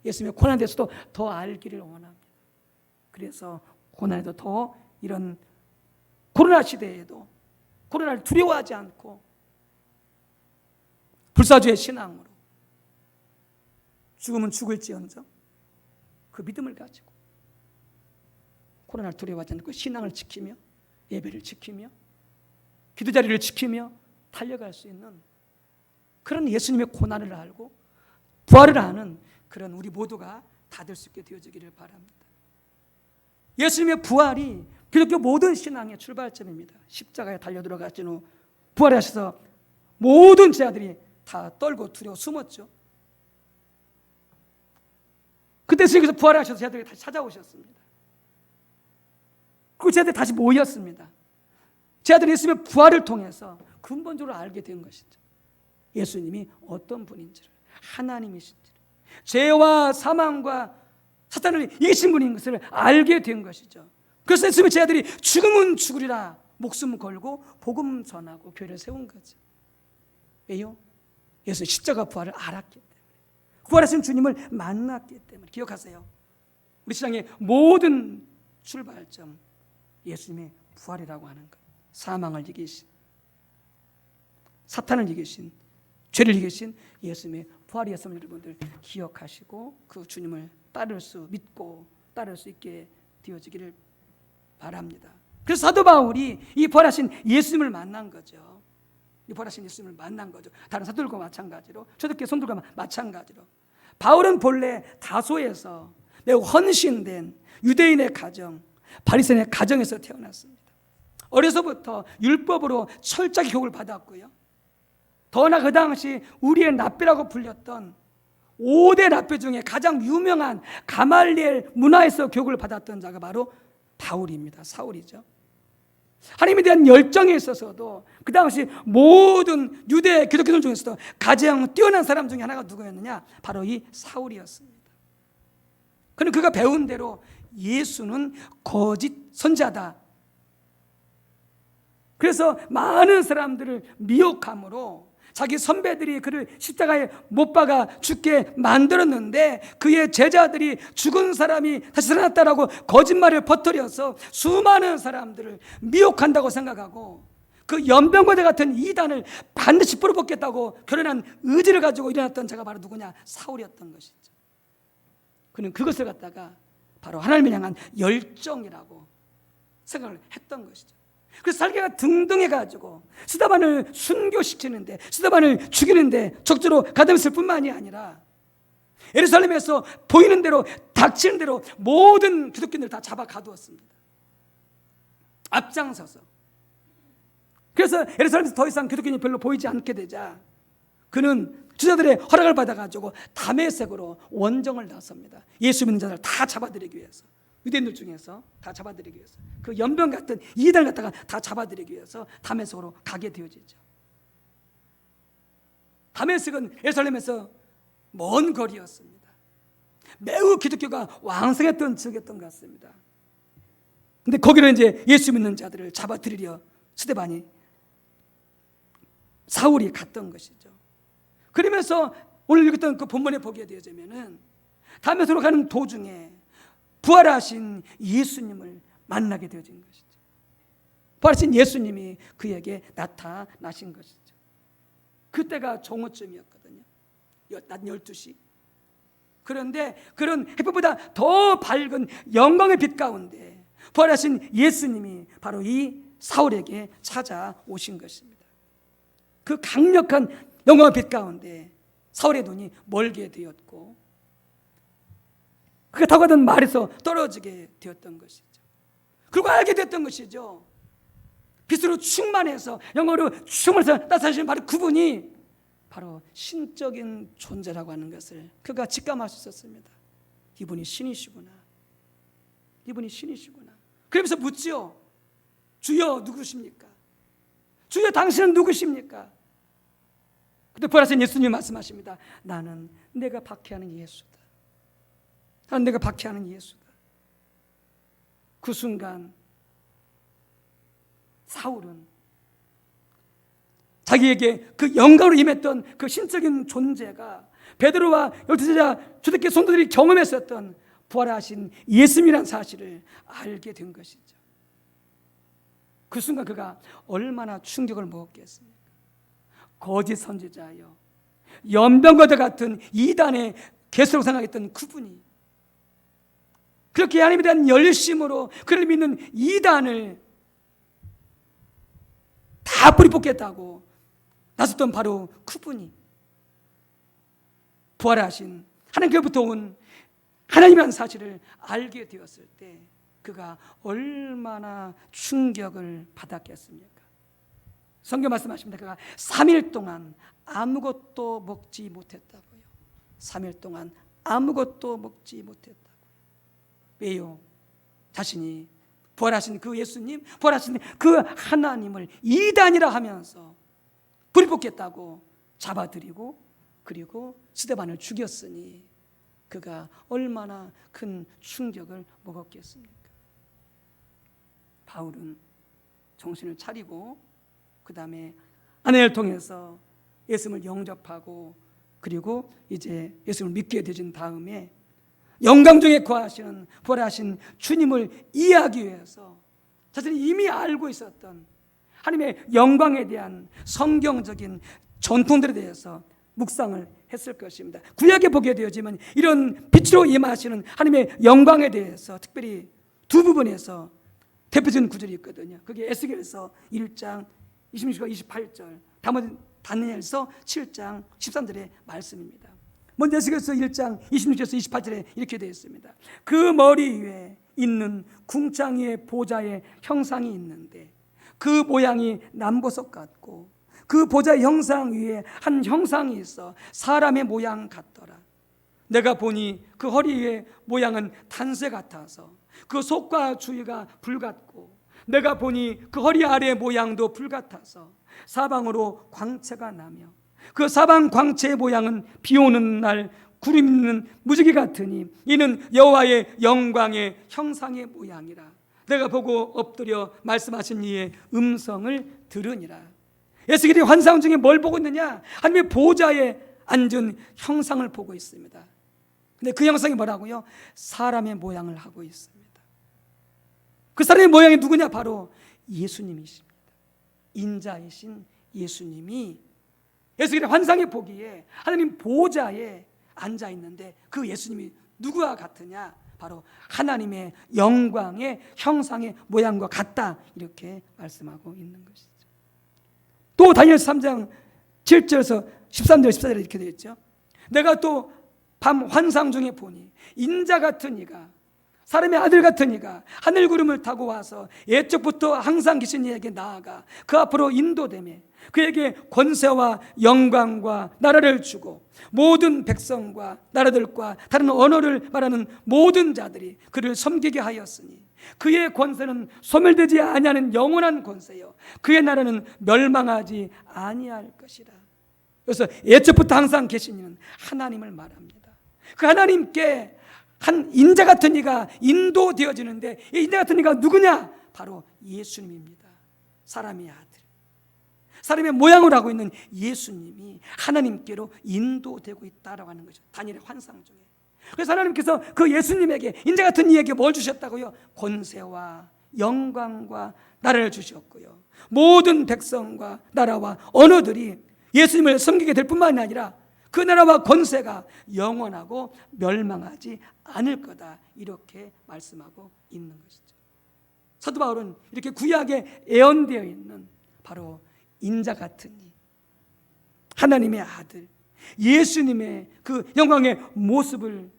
Speaker 2: 예수님의 고난에 대해서도 더 알기를 원합니다. 그래서 고난에도 더, 이런 코로나 시대에도 코로나를 두려워하지 않고 불사조의 신앙으로 죽으면 죽을지언정 그 믿음을 가지고 코로나를 두려워하지 않고 신앙을 지키며 예배를 지키며 기도자리를 지키며 달려갈 수 있는 그런 예수님의 고난을 알고 부활을 아는 그런 우리 모두가 다 될 수 있게 되어지기를 바랍니다. 예수님의 부활이 기독교 모든 신앙의 출발점입니다. 십자가에 달려 들어가신 후 부활하셔서 모든 제자들이 다 떨고 두려워 숨었죠. 그때 스님께서 부활하셔서 제자들이 다시 찾아오셨습니다. 그 제자들이 다시 모였습니다. 제자들이 예수님의 부활을 통해서 근본적으로 알게 된 것이죠. 예수님이 어떤 분인지를, 하나님이신지를, 죄와 사망과 사탄을 이기신 분인 것을 알게 된 것이죠. 그래서 예수님의 제자들이 죽으면 죽으리라 목숨 걸고 복음 전하고 교회를 세운 거죠. 왜요? 예수 십자가 부활을 알았기 때문에, 부활하신 주님을 만났기 때문에. 기억하세요. 우리 신앙의 모든 출발점, 예수님의 부활이라고 하는 것. 사망을 이기신, 사탄을 이기신, 죄를 이기신 예수님의 부활이었음을 여러분들 기억하시고 그 주님을 믿고 따를 수 있게 되어지기를 바랍니다. 그래서 사도 바울이 이 부활하신 예수님을 만난 거죠. 이 부활하신 예수님을 만난 거죠. 다른 사도들과 마찬가지로, 초대교회 성도들과 마찬가지로. 바울은 본래 다소에서 매우 헌신된 유대인의 가정, 바리새인의 가정에서 태어났습니다. 어려서부터 율법으로 철저하게 교육을 받았고요. 더나 그 당시 우리의 랍비라고 불렸던 5대 랍비 중에 가장 유명한 가말리엘 문화에서 교육을 받았던 자가 바로 바울입니다. 사울이죠. 하나님에 대한 열정에 있어서도 그 당시 모든 유대 기독교들 중에서도 가장 뛰어난 사람 중에 하나가 누구였느냐? 바로 이 사울이었습니다. 그는 그가 배운 대로 예수는 거짓 선지자다. 그래서 많은 사람들을 미혹함으로 자기 선배들이 그를 십자가에 못 박아 죽게 만들었는데 그의 제자들이 죽은 사람이 다시 살아났다라고 거짓말을 퍼뜨려서 수많은 사람들을 미혹한다고 생각하고 그 연병거대 같은 이단을 반드시 뿌려벗겠다고 결연한 의지를 가지고 일어났던 자가 바로 누구냐? 사울이었던 것이죠. 그는 그것을 갖다가 바로 하나님을 향한 열정이라고 생각을 했던 것이죠. 그래서 살기가 등등해가지고 스데반을 순교시키는데, 스데반을 죽이는데 적절로 가담했을 뿐만이 아니라 예루살렘에서 보이는 대로, 닥치는 대로 모든 기독교인들을 다 잡아 가두었습니다. 앞장서서. 그래서 예루살렘에서 더 이상 기독교인이 별로 보이지 않게 되자 그는 주자들의 허락을 받아가지고 다메섹으로 원정을 나섭니다. 예수 믿는 자들 다 잡아들이기 위해서, 유대인들 중에서 다 잡아들이기 위해서, 그 연병 같은 이단을 갖다가 다 잡아들이기 위해서 다메섹으로 가게 되어지죠. 다메섹은 예루살렘에서 먼 거리였습니다. 매우 기독교가 왕성했던 지역이었던 것 같습니다. 근데 거기로 이제 예수 믿는 자들을 잡아들이려 스데반이, 사울이 갔던 것이죠. 그러면서 오늘 읽었던 그 본문에 보게 되어지면은 다메섹으로 가는 도중에 부활하신 예수님을 만나게 되어진 것이죠. 부활하신 예수님이 그에게 나타나신 것이죠. 그때가 정오쯤이었거든요. 낮 12시. 그런데 그런 햇빛보다 더 밝은 영광의 빛 가운데 부활하신 예수님이 바로 이 사울에게 찾아오신 것입니다. 그 강력한 영광의 빛 가운데 사울의 눈이 멀게 되었고 그가 타고 가던 말에서 떨어지게 되었던 것이죠. 그리고 알게 됐던 것이죠. 빛으로 충만해서 영광으로 충만해서 나타나시는 바로 그분이 바로 신적인 존재라고 하는 것을 그가 직감할 수 있었습니다. 이분이 신이시구나. 이분이 신이시구나. 그러면서 묻지요. 주여 누구십니까? 주여 당신은 누구십니까? 그때 부활하신 예수님 말씀하십니다. 나는 내가 박해하는 예수다. 나는 내가 박해하는 예수다. 그 순간 사울은 자기에게 그 영광으로 임했던 그 신적인 존재가 베드로와 12제자 초대교회 성도들이 경험했었던 부활하신 예수님이라는 사실을 알게 된 것이죠. 그 순간 그가 얼마나 충격을 먹었겠습니까? 거짓 선지자여 연병거대 같은 이단의 개수라고 생각했던 그분이 그렇게 하나님에 대한 열심으로 그를 믿는 이단을 다 뿌리 뽑겠다고 나섰던 바로 그분이 부활하신 하나님께로부터 온 하나님이라는 사실을 알게 되었을 때 그가 얼마나 충격을 받았겠습니까? 성경 말씀하십니다. 그가 3일 동안 아무것도 먹지 못했다고요. 3일 동안 아무것도 먹지 못했다고요. 왜요? 자신이 부활하신 그 예수님, 부활하신 그 하나님을 이단이라 하면서 불이 뽑겠다고 잡아들이고 그리고 스데반을 죽였으니 그가 얼마나 큰 충격을 먹었겠습니까? 바울은 정신을 차리고 그 다음에 아내를 통해서 예수님을 영접하고 그리고 이제 예수님을 믿게 되진 다음에 영광 중에 거하시는 부활하신 주님을 이해하기 위해서 자신이 이미 알고 있었던 하나님의 영광에 대한 성경적인 전통들에 대해서 묵상을 했을 것입니다. 구약에 보게 되었지만 이런 빛으로 임하시는 하나님의 영광에 대해서 특별히 두 부분에서 대표적인 구절이 있거든요. 그게 에스겔서 1장 26절 28절 다니엘서 7장 13절의 말씀입니다. 먼저 에스겔서 1장 26절에서 28절에 이렇게 되어 있습니다. 그 머리 위에 있는 궁창의 보좌의 형상이 있는데 그 모양이 남보석 같고 그 보좌의 형상 위에 한 형상이 있어 사람의 모양 같더라. 내가 보니 그 허리 위의 모양은 단쇠 같아서 그 속과 주위가 불 같고 내가 보니 그 허리 아래의 모양도 불 같아서 사방으로 광채가 나며 그 사방 광채의 모양은 비 오는 날 구름 있는 무지개 같으니 이는 여호와의 영광의 형상의 모양이라. 내가 보고 엎드려 말씀하신 이의 음성을 들으니라. 에스겔이 환상 중에 뭘 보고 있느냐? 하나님의 보좌에 앉은 형상을 보고 있습니다. 근데 그 형상이 뭐라고요? 사람의 모양을 하고 있습니다. 그 사람의 모양이 누구냐? 바로 예수님이십니다. 인자이신 예수님이 예수님의 환상에 보기에 하나님 보좌에 앉아 있는데 그 예수님이 누구와 같으냐? 바로 하나님의 영광의 형상의 모양과 같다. 이렇게 말씀하고 있는 것이죠. 또 다니엘 3장 7절에서 13절 14절에 이렇게 되어 있죠. 내가 또 밤 환상 중에 보니 인자 같은 이가 사람의 아들 같은 이가 하늘 구름을 타고 와서 옛적부터 항상 계신 이에게 나아가 그 앞으로 인도되매 그에게 권세와 영광과 나라를 주고 모든 백성과 나라들과 다른 언어를 말하는 모든 자들이 그를 섬기게 하였으니 그의 권세는 소멸되지 아니하는 영원한 권세요 그의 나라는 멸망하지 아니할 것이라. 그래서 옛적부터 항상 계신 이는 하나님을 말합니다. 그 하나님께 한 인자 같은 이가 인도되어지는데 이 인자 같은 이가 누구냐? 바로 예수님입니다. 사람의 아들, 사람의 모양을 하고 있는 예수님이 하나님께로 인도되고 있다라고 하는 거죠. 다니엘의 환상 중에. 그래서 하나님께서 그 예수님에게 인자 같은 이에게 뭘 주셨다고요? 권세와 영광과 나라를 주셨고요. 모든 백성과 나라와 언어들이 예수님을 섬기게 될 뿐만 아니라 그 나라와 권세가 영원하고 멸망하지 않을 거다. 이렇게 말씀하고 있는 것이죠. 사도 바울은 이렇게 구약에 예언되어 있는 바로 인자 같은 이 하나님의 아들 예수님의 그 영광의 모습을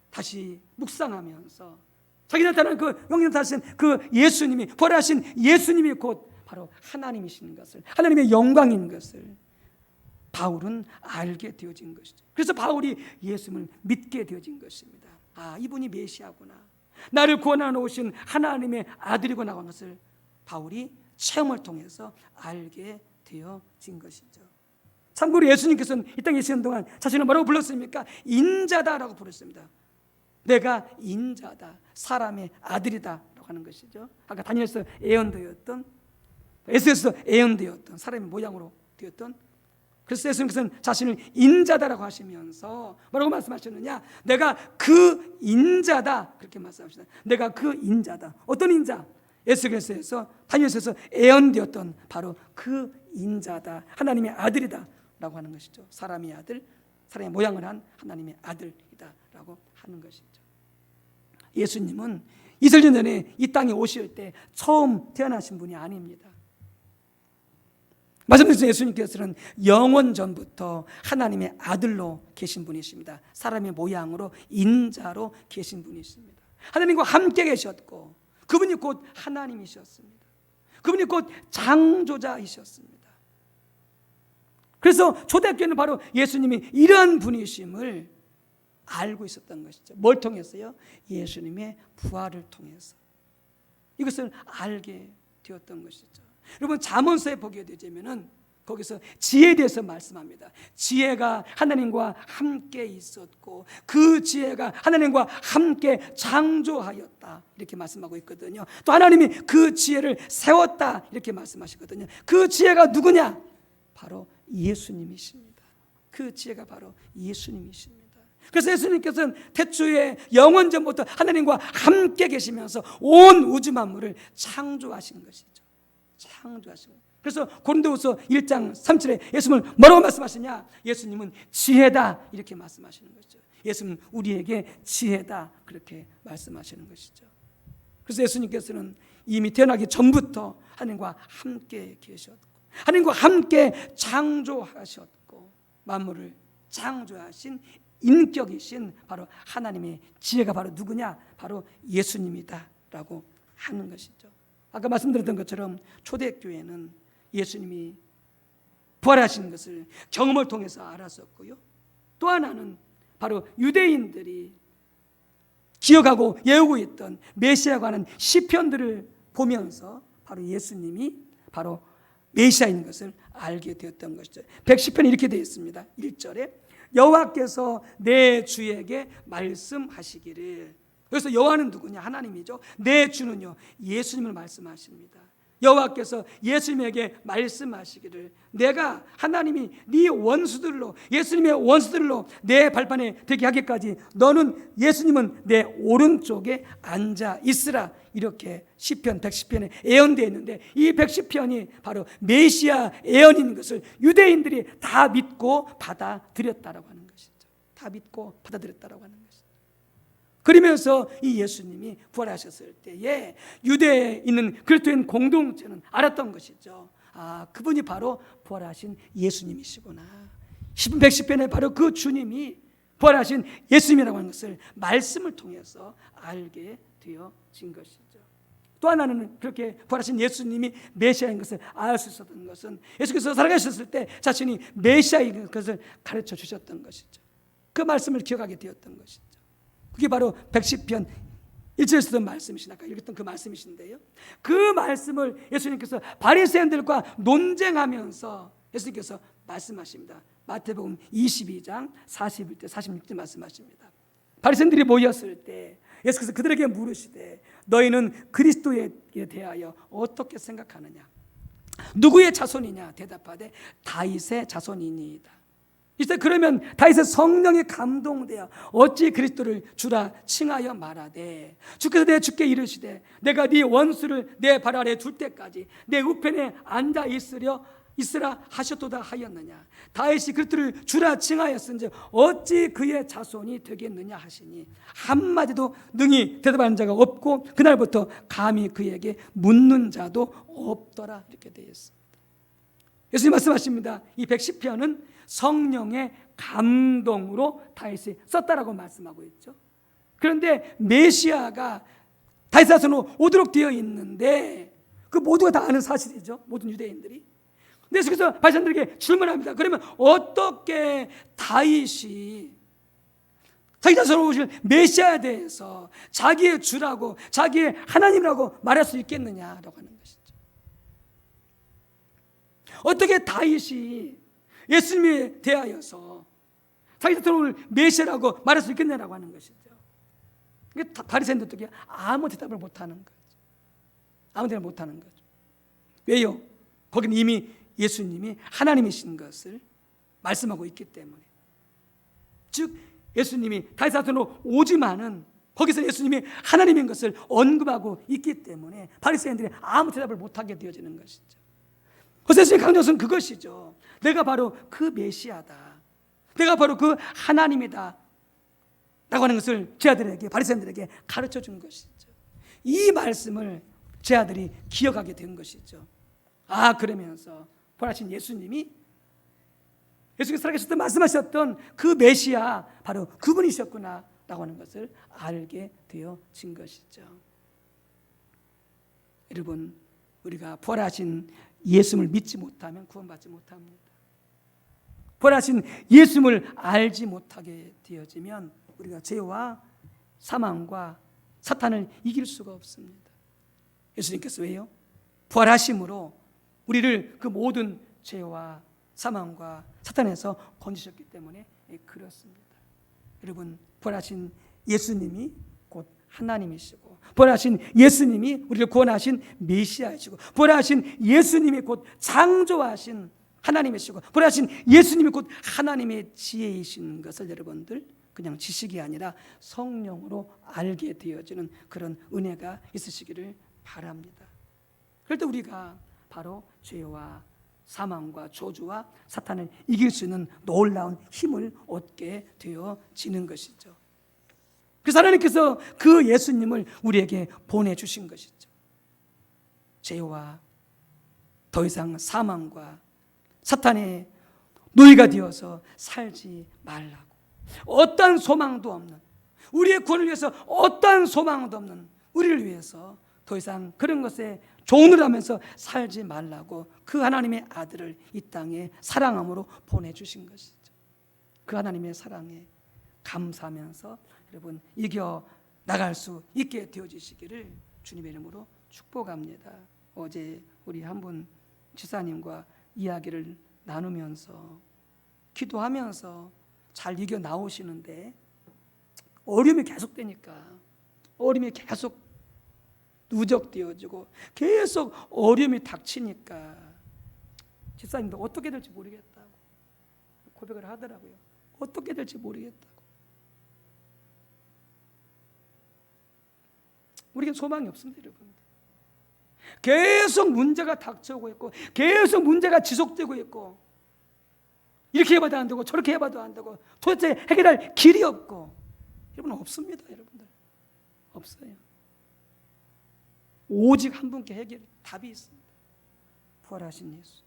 Speaker 2: 다시 묵상하면서 자기 나타난 그 영광 다신 그 예수님이 부활하신 예수님이 곧 바로 하나님이신 것을, 하나님의 영광인 것을 바울은 알게 되어진 것이죠. 그래서 바울이 예수님을 믿게 되어진 것입니다. 아, 이분이 메시아구나, 나를 구원하러 오신 하나님의 아들이구나 하는 것을 바울이 체험을 통해서 알게 되어진 것이죠. 참고로 예수님께서는 이 땅에 계시는 동안 자신을 뭐라고 불렀습니까? 인자다라고 부르셨습니다. 내가 인자다, 사람의 아들이다 라고 하는 것이죠. 아까 다니엘서 예언되었던, 에스에서 예언되었던 사람의 모양으로 되었던, 그래서 예수님께서는 자신을 인자다라고 하시면서 뭐라고 말씀하셨느냐? 내가 그 인자다, 그렇게 말씀하시다. 내가 그 인자다. 어떤 인자? 에스겔서에서 다니엘서에서 예언되었던 바로 그 인자다, 하나님의 아들이다 라고 하는 것이죠. 사람의 아들, 사람의 모양을 한 하나님의 아들이다 라고 하는 것이죠. 예수님은 2000년 전에 이 땅에 오실 때 처음 태어나신 분이 아닙니다. 말씀드린 예수님께서는 영원 전부터 하나님의 아들로 계신 분이십니다. 사람의 모양으로 인자로 계신 분이십니다. 하나님과 함께 계셨고 그분이 곧 하나님이셨습니다. 그분이 곧 창조자이셨습니다. 그래서 초대교회는 바로 예수님이 이러한 분이심을 알고 있었던 것이죠. 뭘 통해서요? 예수님의 부활을 통해서 이것을 알게 되었던 것이죠. 여러분 잠언서에 보게 되자면은 거기서 지혜에 대해서 말씀합니다. 지혜가 하나님과 함께 있었고 그 지혜가 하나님과 함께 창조하였다 이렇게 말씀하고 있거든요. 또 하나님이 그 지혜를 세웠다 이렇게 말씀하시거든요. 그 지혜가 누구냐? 바로 예수님이십니다. 그 지혜가 바로 예수님이십니다. 그래서 예수님께서는 태초에 영원 전부터 하나님과 함께 계시면서 온 우주 만물을 창조하신 것이죠. 창조하신 것. 그래서 고린도후서 1장 37에 예수님을 뭐라고 말씀하시냐? 예수님은 지혜다 이렇게 말씀하시는 것이죠. 예수님은 우리에게 지혜다 그렇게 말씀하시는 것이죠. 그래서 예수님께서는 이미 태어나기 전부터 하나님과 함께 계셨고 하나님과 함께 창조하셨고 만물을 창조하신 인격이신 바로 하나님의 지혜가 바로 누구냐? 바로 예수님이다 라고 하는 것이죠. 아까 말씀드렸던 것처럼 초대교회는 예수님이 부활하신 것을 경험을 통해서 알았었고요. 또 하나는 바로 유대인들이 기억하고 외우고 있던 메시아가 하는 시편들을 보면서 바로 예수님이 바로 메시아인 것을 알게 되었던 것이죠. 110편이 이렇게 되어 있습니다. 1절에 여호와께서 내 주에게 말씀하시기를. 그래서 여호와는 누구냐? 하나님이죠. 내 주는요 예수님을 말씀하십니다. 여호와께서 예수님에게 말씀하시기를 내가 하나님이 네 원수들로 예수님의 원수들로 내 발판에 되게 하기까지 너는 예수님은 내 오른쪽에 앉아 있으라. 이렇게 시편 110편에 예언되어 있는데 이 110편이 바로 메시아 예언인 것을 유대인들이 다 믿고 받아들였다라고 하는 것이죠. 다 믿고 받아들였다라고 하는 것이죠. 그러면서 이 예수님이 부활하셨을 때에 유대에 있는 그리스도인 공동체는 알았던 것이죠. 아, 그분이 바로 부활하신 예수님이시구나. 110편에 바로 그 주님이 부활하신 예수님이라고 하는 것을 말씀을 통해서 알게 되어진 것이죠. 또 하나는 그렇게 부활하신 예수님이 메시아인 것을 알 수 있었던 것은 예수께서 살아가셨을 때 자신이 메시아인 것을 가르쳐 주셨던 것이죠. 그 말씀을 기억하게 되었던 것이죠. 그게 바로 110편 1절에서도 말씀이신 아까 읽었던 그 말씀이신데요. 그 말씀을 예수님께서 바리새인들과 논쟁하면서 예수님께서 말씀하십니다. 마태복음 22장 41절 46절 말씀하십니다. 바리새인들이 모였을 때 예수께서 그들에게 물으시되 너희는 그리스도에 대하여 어떻게 생각하느냐? 누구의 자손이냐? 대답하되 다윗의 자손이니이다. 이제 그러면 다윗의 성령에 감동되어 어찌 그리스도를 주라 칭하여 말하되 주께서 내 주께 이르시되 내가 네 원수를 내 발 아래 둘 때까지 내 우편에 앉아 있으려 있으라 하셨도다 하였느냐. 다윗이 그들을 주라 칭하였은즉 어찌 그의 자손이 되겠느냐 하시니 한마디도 능히 대답하는 자가 없고 그날부터 감히 그에게 묻는 자도 없더라. 이렇게 되어 있습니다. 예수님 말씀하십니다. 이 110편은 성령의 감동으로 다윗이 썼다라고 말씀하고 있죠. 그런데 메시아가 다윗 자손으로 오도록 되어 있는데 그 모두가 다 아는 사실이죠. 모든 유대인들이. 근데 예수께서 바리새인들에게 질문합니다. 그러면 어떻게 다윗이 자기 자손으로 오실 메시아에 대해서 자기의 주라고 자기의 하나님이라고 말할 수 있겠느냐라고 하는 것이죠. 어떻게 다윗이 예수님에 대하여서 자기 자손을 메시아라고 말할 수 있겠냐라고 하는 것이죠. 바리새인들도 아무 대답을 못하는 거죠. 아무 대답을 못하는 거죠. 왜요? 거기는 이미 예수님이 하나님이신 것을 말씀하고 있기 때문에. 즉 예수님이 다윗 자손으로 오지만은 거기서 예수님이 하나님인 것을 언급하고 있기 때문에 바리새인들이 아무 대답을 못하게 되어지는 것이죠. 그래서 예수님의 강조는 그것이죠. 내가 바로 그 메시아다. 내가 바로 그 하나님이다 라고 하는 것을 제 아들에게 바리새인들에게 가르쳐 준 것이죠. 이 말씀을 제 아들이 기억하게 된 것이죠. 아, 그러면서 부활하신 예수님이 예수께서 살아계실 때 말씀하셨던 그 메시아 바로 그분이셨구나 라고 하는 것을 알게 되어진 것이죠. 여러분, 우리가 부활하신 예수님을 믿지 못하면 구원받지 못합니다. 부활하신 예수님을 알지 못하게 되어지면 우리가 죄와 사망과 사탄을 이길 수가 없습니다. 예수님께서 왜요? 부활하심으로 우리를 그 모든 죄와 사망과 사탄에서 건지셨기 때문에 그렇습니다. 여러분, 부활하신 예수님이 곧 하나님이시고 부활하신 예수님이 우리를 구원하신 메시아이시고 부활하신 예수님이 곧 창조하신 하나님이시고 부활하신 예수님이 곧 하나님의 지혜이신 것을 여러분들 그냥 지식이 아니라 성령으로 알게 되어지는 그런 은혜가 있으시기를 바랍니다. 그럴 때 우리가 바로 죄와 사망과 저주와 사탄을 이길 수 있는 놀라운 힘을 얻게 되어지는 것이죠. 그래서 하나님께서 그 예수님을 우리에게 보내주신 것이죠. 죄와 더 이상 사망과 사탄의 노예가 되어서 살지 말라고. 어떠한 소망도 없는, 우리의 구원을 위해서 어떠한 소망도 없는 우리를 위해서 더 이상 그런 것에 종을 하면서 살지 말라고 그 하나님의 아들을 이 땅에 사랑함으로 보내주신 것이죠. 그 하나님의 사랑에 감사하면서 여러분 이겨 나갈 수 있게 되어지시기를 주님의 이름으로 축복합니다. 어제 우리 한 분 지사님과 이야기를 나누면서 기도하면서 잘 이겨 나오시는데 어려움이 계속되니까 어려움이 계속 누적되어지고 계속 어려움이 닥치니까 집사님도 어떻게 될지 모르겠다고 고백을 하더라고요. 어떻게 될지 모르겠다고. 우리에게 소망이 없습니다, 여러분. 계속 문제가 닥쳐오고 있고 계속 문제가 지속되고 있고 이렇게 해봐도 안 되고 저렇게 해봐도 안 되고 도대체 해결할 길이 없고 여러분 없습니다. 여러분들 없어요. 오직 한 분께 해결 답이 있습니다. 부활하신 예수.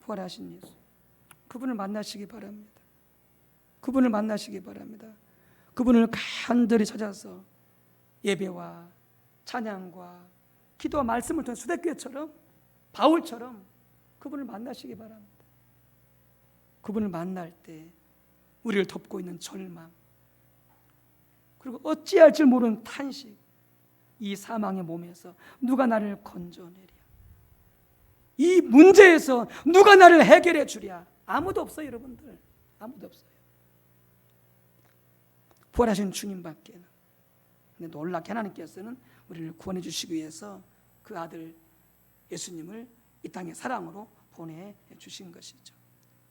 Speaker 2: 부활하신 예수. 그분을 만나시기 바랍니다. 그분을 만나시기 바랍니다. 그분을 간절히 찾아서 예배와 찬양과 기도와 말씀을 통해 수대교회처럼 바울처럼 그분을 만나시기 바랍니다. 그분을 만날 때 우리를 덮고 있는 절망 그리고 어찌할 줄 모르는 탄식 이 사망의 몸에서 누가 나를 건져내랴 이 문제에서 누가 나를 해결해 주랴 아무도 없어요. 여러분들 아무도 없어요. 부활하신 주님밖에는. 근데 놀랍게 하나님께서는 우리를 구원해 주시기 위해서 그 아들 예수님을 이 땅의 사랑으로 보내주신 것이죠.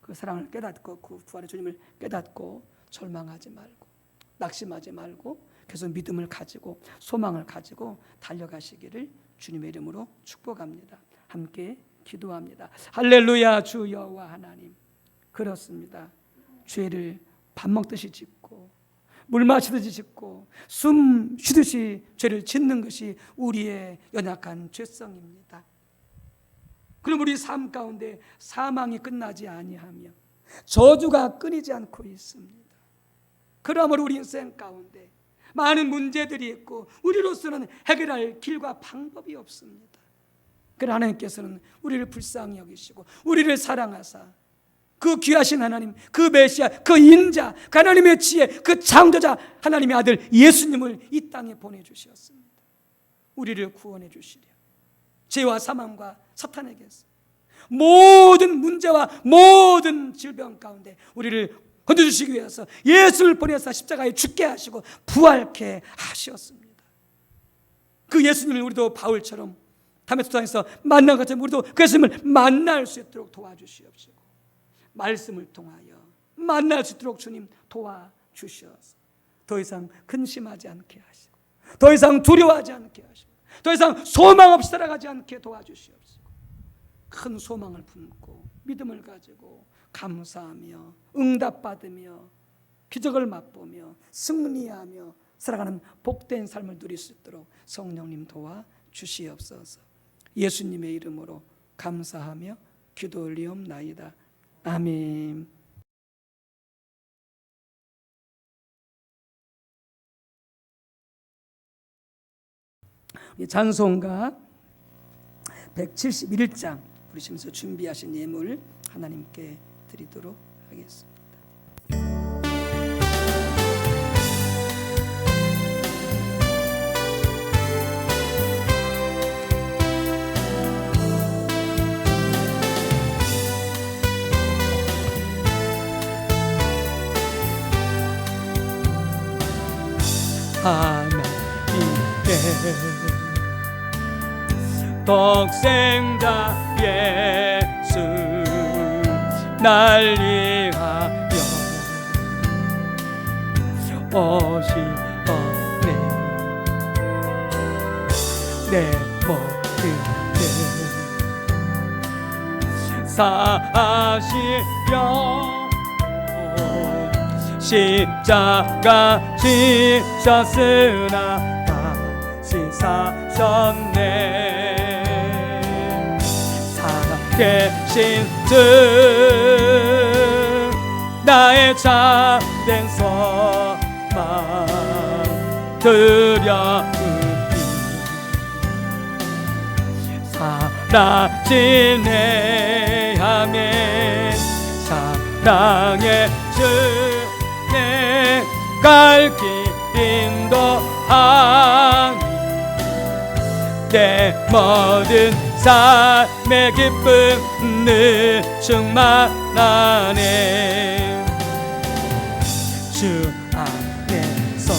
Speaker 2: 그 사랑을 깨닫고 그 부활의 주님을 깨닫고 절망하지 말고 낙심하지 말고 계속 믿음을 가지고 소망을 가지고 달려가시기를 주님의 이름으로 축복합니다. 함께 기도합니다. 할렐루야. 주 여호와 하나님, 그렇습니다. 죄를 밥 먹듯이 짓고 물 마시듯이 짓고 숨 쉬듯이 죄를 짓는 것이 우리의 연약한 죄성입니다. 그럼 우리 삶 가운데 사망이 끝나지 아니하며 저주가 끊이지 않고 있습니다. 그러므로 우리 인생 가운데 많은 문제들이 있고 우리로서는 해결할 길과 방법이 없습니다. 그러나 하나님께서는 우리를 불쌍히 여기시고 우리를 사랑하사 그 귀하신 하나님, 그 메시아, 그 인자, 그 하나님의 지혜, 그 창조자 하나님의 아들 예수님을 이 땅에 보내주셨습니다. 우리를 구원해 주시려 죄와 사망과 사탄에게서 모든 문제와 모든 질병 가운데 우리를 건져주시기 위해서 예수를 보내서 십자가에 죽게 하시고 부활케 하셨습니다. 그 예수님을 우리도 바울처럼 다메섹에서 만난 것처럼 우리도 그 예수님을 만날 수 있도록 도와주시옵시고 말씀을 통하여 만날 수 있도록 주님 도와주셔서 더 이상 근심하지 않게 하시고 더 이상 두려워하지 않게 하시고 더 이상 소망 없이 살아가지 않게 도와주시옵시고 큰 소망을 품고 믿음을 가지고 감사하며 응답받으며 기적을 맛보며 승리하며 살아가는 복된 삶을 누릴 수 있도록 성령님 도와주시옵소서. 예수님의 이름으로 감사하며 기도 올리옵나이다. 아멘. 찬송가 171장 부르시면서 준비하신 예물 하나님께 드리도록 하겠습니다.
Speaker 3: 하나님께 독생자 예수 날 위하여 오시었네. 내 모든 죄 사하시려 십자가 지셨으나 다시 사셨네. 살아계신 주 나의 참된 소망 드려으니 사랑지네 아멘. 사랑의 주 내 갈 길 인도하니 내 모든 삶의 기쁨 늘 충만하네. 주 안에서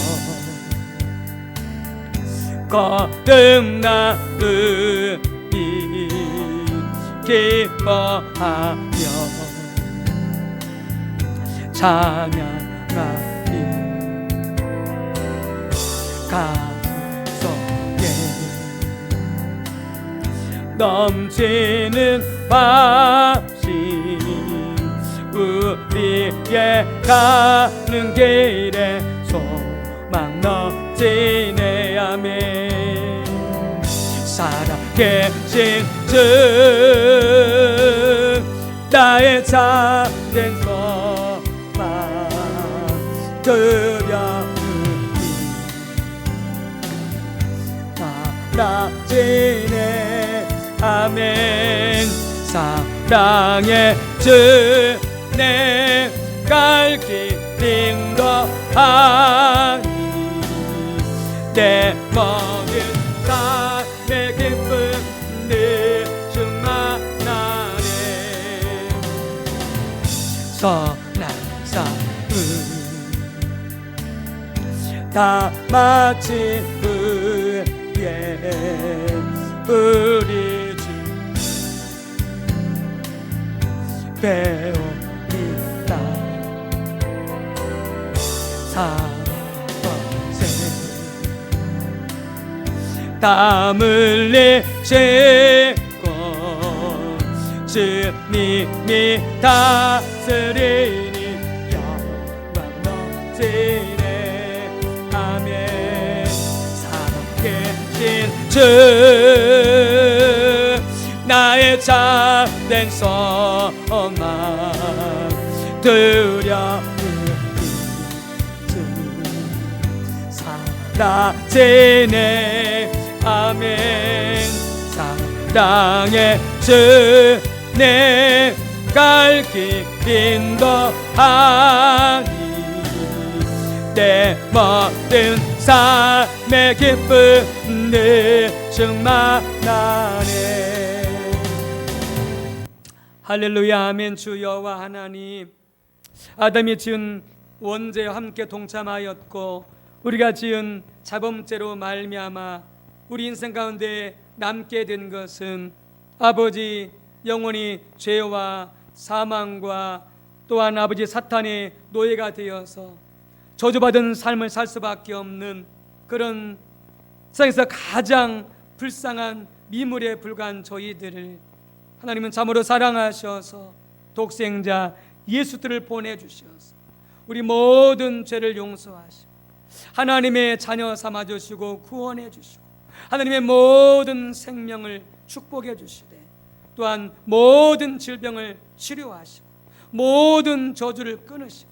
Speaker 3: 거듭나으니 기뻐하며 찬양하니 가슴속에 넘치는 마심 우리의 가는 길에 소망 넘치네 아멘. 살아계신 주 나의 참된 소망 드려으니 사랑지네 아멘. 사랑의 주 내 갈 길 인도하니 내 모든 삶의 기쁨 늘 충만하네. 선한 삶은 다 마친 후에 우리 주 배우리라. 사번세 땀 흘리시고 주님이 다스리니 영광 넘치네. 아멘. 살아계신 주 나의 참된 소망 두려움 사랑지네. 아멘. 사랑의 주 내 갈 길 인도하니 내 모든 삶의 기쁨 늘 충만하네. 할렐루야. 아멘. 주 여호와 하나님, 아담이 지은 원죄에 함께 동참하였고 우리가 지은 자범죄로 말미암아 우리 인생 가운데 남게 된 것은 아버지 영원히 죄와 사망과 또한 아버지 사탄의 노예가 되어서 저주받은 삶을 살 수밖에 없는 그런 세상에서 가장 불쌍한 미물에 불과한 저희들을 하나님은 참으로 사랑하셔서 독생자 예수들을 보내주셔서 우리 모든 죄를 용서하시고 하나님의 자녀 삼아주시고 구원해 주시고 하나님의 모든 생명을 축복해 주시되 또한 모든 질병을 치료하시고 모든 저주를 끊으시고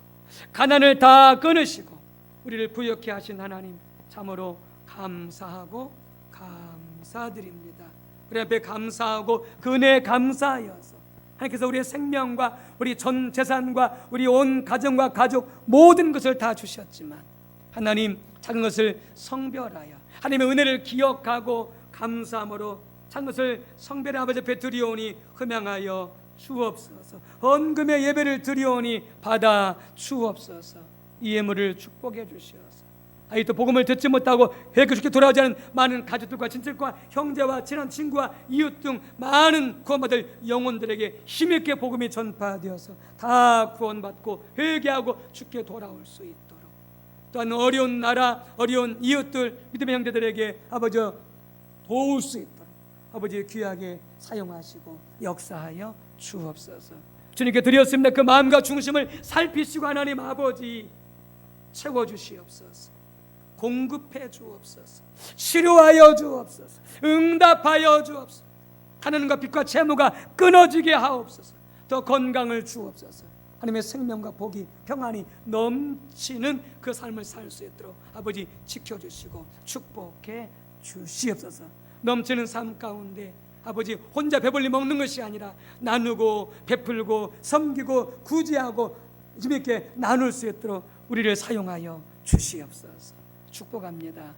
Speaker 3: 가난을 다 끊으시고 우리를 부욕케 하신 하나님 참으로 감사하고 감사드립니다. 우리 앞에 감사하고 그 은혜에 감사하여서 하나님께서 우리의 생명과 우리 전 재산과 우리 온 가정과 가족 모든 것을 다 주셨지만 하나님 작은 것을 성별하여 하나님의 은혜를 기억하고 감사함으로 작은 것을 성별의 아버지 앞에 드리오니 흠양하여 주옵소서. 헌금의 예배를 드리오니 받아 주옵소서. 이 예물을 축복해 주시옵소서. 아직도 복음을 듣지 못하고 회개롭게 돌아오지 않은 많은 가족들과 친척과 형제와 친한 친구와 이웃 등 많은 구원받을 영혼들에게 힘있게 복음이 전파되어서 다 구원받고 회개하고 주께 돌아올 수 있도록 또한 어려운 나라 어려운 이웃들 믿음의 형제들에게 아버지 도울 수 있도록 아버지 귀하게 사용하시고 역사하여 주옵소서. 주님께 드렸습니다. 그 마음과 중심을 살피시고 하나님 아버지 채워주시옵소서. 공급해 주옵소서. 치료하여 주옵소서. 응답하여 주옵소서. 하나님과 빛과 채무가 끊어지게 하옵소서. 더 건강을 주옵소서. 하나님의 생명과 복이 평안이 넘치는 그 삶을 살 수 있도록 아버지 지켜주시고 축복해 주시옵소서. 넘치는 삶 가운데 아버지 혼자 배불리 먹는 것이 아니라 나누고 베풀고 섬기고 구제하고 힘있게 나눌 수 있도록 우리를 사용하여 주시옵소서. 축복합니다.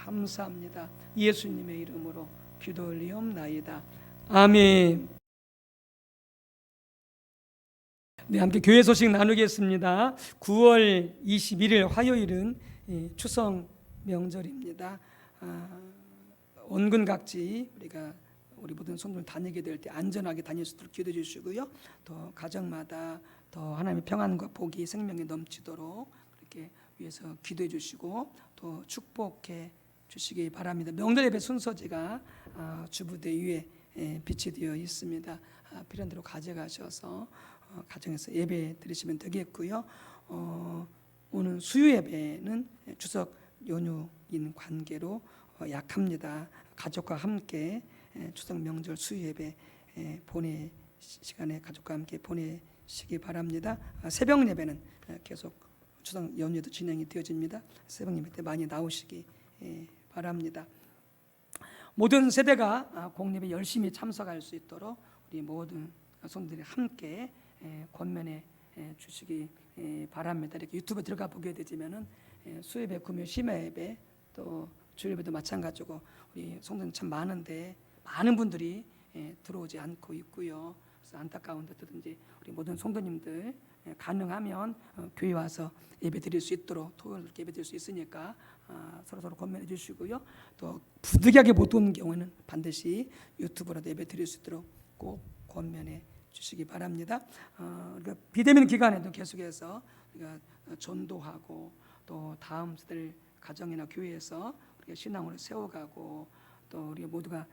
Speaker 3: 감사합니다. 예수님의 이름으로 기도 올리옵나이다. 아멘. 네, 함께 교회 소식 나누겠습니다. 9월 21일 화요일은 추석 명절입니다. 원근 각지 우리 모든 성도들 다니게 될 때 안전하게 다닐 수 있도록 기도해 주시고요. 또 가정마다 더 하나님의 평안과 복이 생명에 넘치도록 그렇게 위해서 기도해 주시고 또 축복해 주시기 바랍니다. 명절 예배 순서지가 주부대 위에 비치되어 있습니다. 필요한 대로 가져가셔서 가정에서 예배 드리시면 되겠고요. 오늘 수요 예배는 추석 연휴인 관계로 약합니다. 가족과 함께 추석 명절 수요 예배 시간에 가족과 함께 보내시기 바랍니다. 새벽 예배는 계속 추석 연휴도 진행이 되어집니다. 새벽 예배 때 많이 나오시기 바랍니다. 모든 세대가 공예배 열심히 참석할 수 있도록 우리 모든 성도들이 함께 권면해 주시기 바랍니다. 이렇게 유튜브 들어가 보게 되지만은 수요예배, 금요 심야예배 또 주일예배도 마찬가지고 우리 성도님 참 많은데 많은 분들이 들어오지 않고 있고요. 그래서 안타까운 데든지 우리 모든 성도님들 가능하면 교회 와서 예배 드릴 수 있도록 토요일 예배 드릴 수 있으니까 서로 권면해 주시고요. 또 부득이하게 못 오는 경우에는 반드시 유튜브라도 예배 드릴 수 있도록 꼭 권면해 주시기 바랍니다. 우리가 비대면 기간에도 계속해서 우리가 전도하고 또 다음 세대를 가정이나 교회에서 우리가 신앙으로 세워가고 또 우리 모두가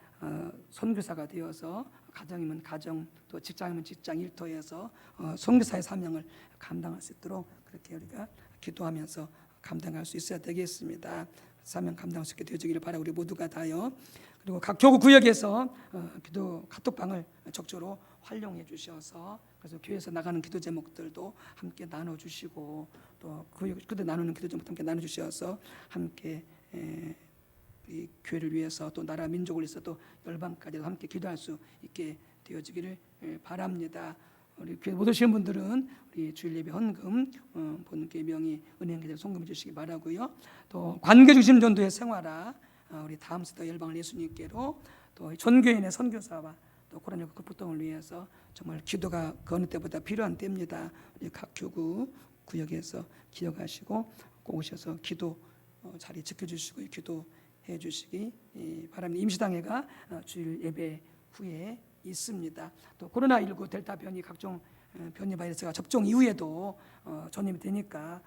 Speaker 2: 선교사가 되어서 가정이면 가정, 또 직장이면 직장 일터에서 선교사의 사명을 감당할 수 있도록 그렇게 우리가 기도하면서 감당할 수 있어야 되겠습니다. 사명 감당할 수 있게 되어지기를 바라고 우리 모두가 다요. 그리고 각 교구 구역에서 기도 카톡방을 적극적으로 활용해 주셔서 그래서 교회에서 나가는 기도 제목들도 함께 나눠 주시고 또 그때 나누는 기도 제목도 함께 나눠 주셔서 함께 이 교회를 위해서 또 나라 민족을 위해서 또 열방까지도 함께 기도할 수 있게 되어지기를 바랍니다. 우리 교회 못 오시는 분들은 우리 주일 예배 헌금 본교회 명의 은행 계좌 송금해 주시기 바라고요. 또 관계 중심 전도의 생활화 우리 다음 세대 열방을 예수님께로 또 전교인의 선교사와 또 코로나19 극복을 위해서 정말 기도가 그 어느 때보다 필요한 때입니다. 우리 각 교구 구역에서 기억하시고 꼭 오셔서 기도 자리 지켜주시고 기도해 주시기 바랍니다. 임시당회가 주일 예배 후에 있습니다. 또 코로나19 델타 변이 각종 변이 바이러스가 접종 이후에도 전염이 되니까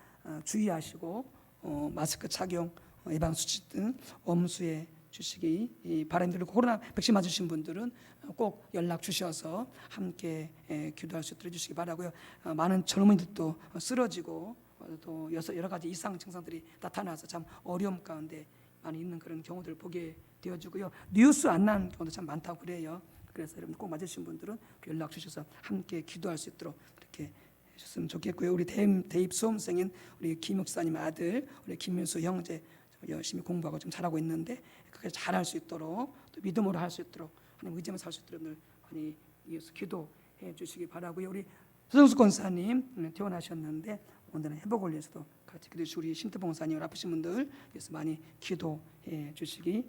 Speaker 2: 주의하시고 마스크 착용, 예방 수칙 등 엄수해 주시기 바랍니다. 그리고 코로나 백신 맞으신 분들은 꼭 연락 주셔서 함께 기도할 수 있도록 해주시기 바라고요. 많은 젊은이들도 쓰러지고 또 여러 가지 이상 증상들이 나타나서 참 어려움 가운데 많이 있는 그런 경우들을 보게 되어지고요. 뉴스 안 나는 경우도 참 많다고 그래요. 그래서 여러분 꼭 맞으신 분들은 연락 주셔서 함께 기도할 수 있도록 그렇게 해주셨으면 좋겠고요. 우리 대입 수험생인 우리 김 목사님 아들 우리 김윤수 형제 열심히 공부하고 좀 잘하고 있는데 그렇게 잘할 수 있도록 또 믿음으로 할 수 있도록 하나님 의지하면서 살 수 있도록 늘 많이 이어서 기도해 주시기 바라고요. 우리 서정수 권사님 퇴원하셨는데 오늘은 회복을 위해서도 같이 기도해 주시고 우리 신태봉 권사님 아프신 분들 위해서 많이 기도해 주시기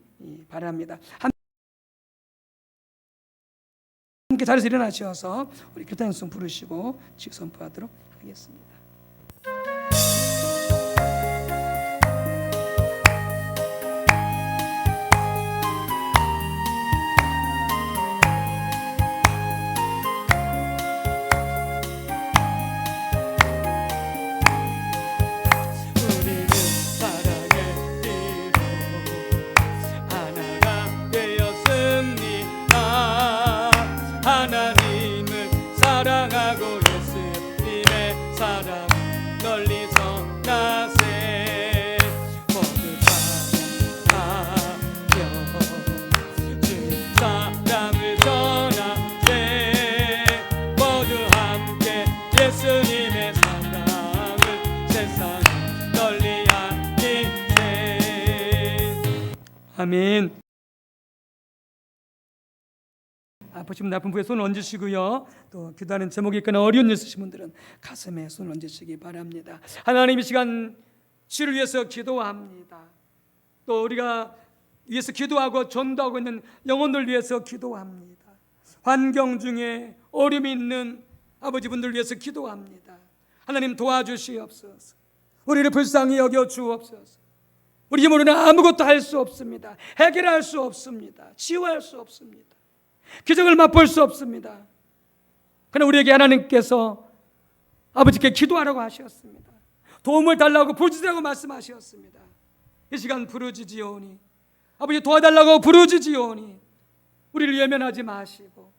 Speaker 2: 바랍니다. 함께 자리에서 일어나셔서 우리 교단성 부르시고 직선포하도록 하겠습니다.
Speaker 3: 하나님을 사랑하고 예수님의 사랑 널리 전하세 모두 사랑하며 주의 사랑을 전하세 모두 함께 예수님의 사랑을 세상 널리 알리세. 아멘. 아프시면 나쁜 부에 손을 얹으시고요. 또 기도하는 제목이 있거나 어려운 일 있으신 분들은 가슴에 손을 얹으시기 바랍니다. 하나님 이 시간 치유를 위해서 기도합니다. 또 우리가 위해서 기도하고 전도하고 있는 영혼들 위해서 기도합니다. 환경 중에 어려움이 있는 아버지분들 위해서 기도합니다. 하나님 도와주시옵소서. 우리를 불쌍히 여겨 주옵소서. 우리 힘으로는 아무것도 할 수 없습니다. 해결할 수 없습니다. 치유할 수 없습니다. 기적을 맛볼 수 없습니다. 그러나 우리에게 하나님께서 아버지께 기도하라고 하셨습니다. 도움을 달라고 부르짖으라고 말씀하셨습니다. 이 시간 부르짖으오니 아버지 도와달라고 부르짖으오니 우리를 외면하지 마시고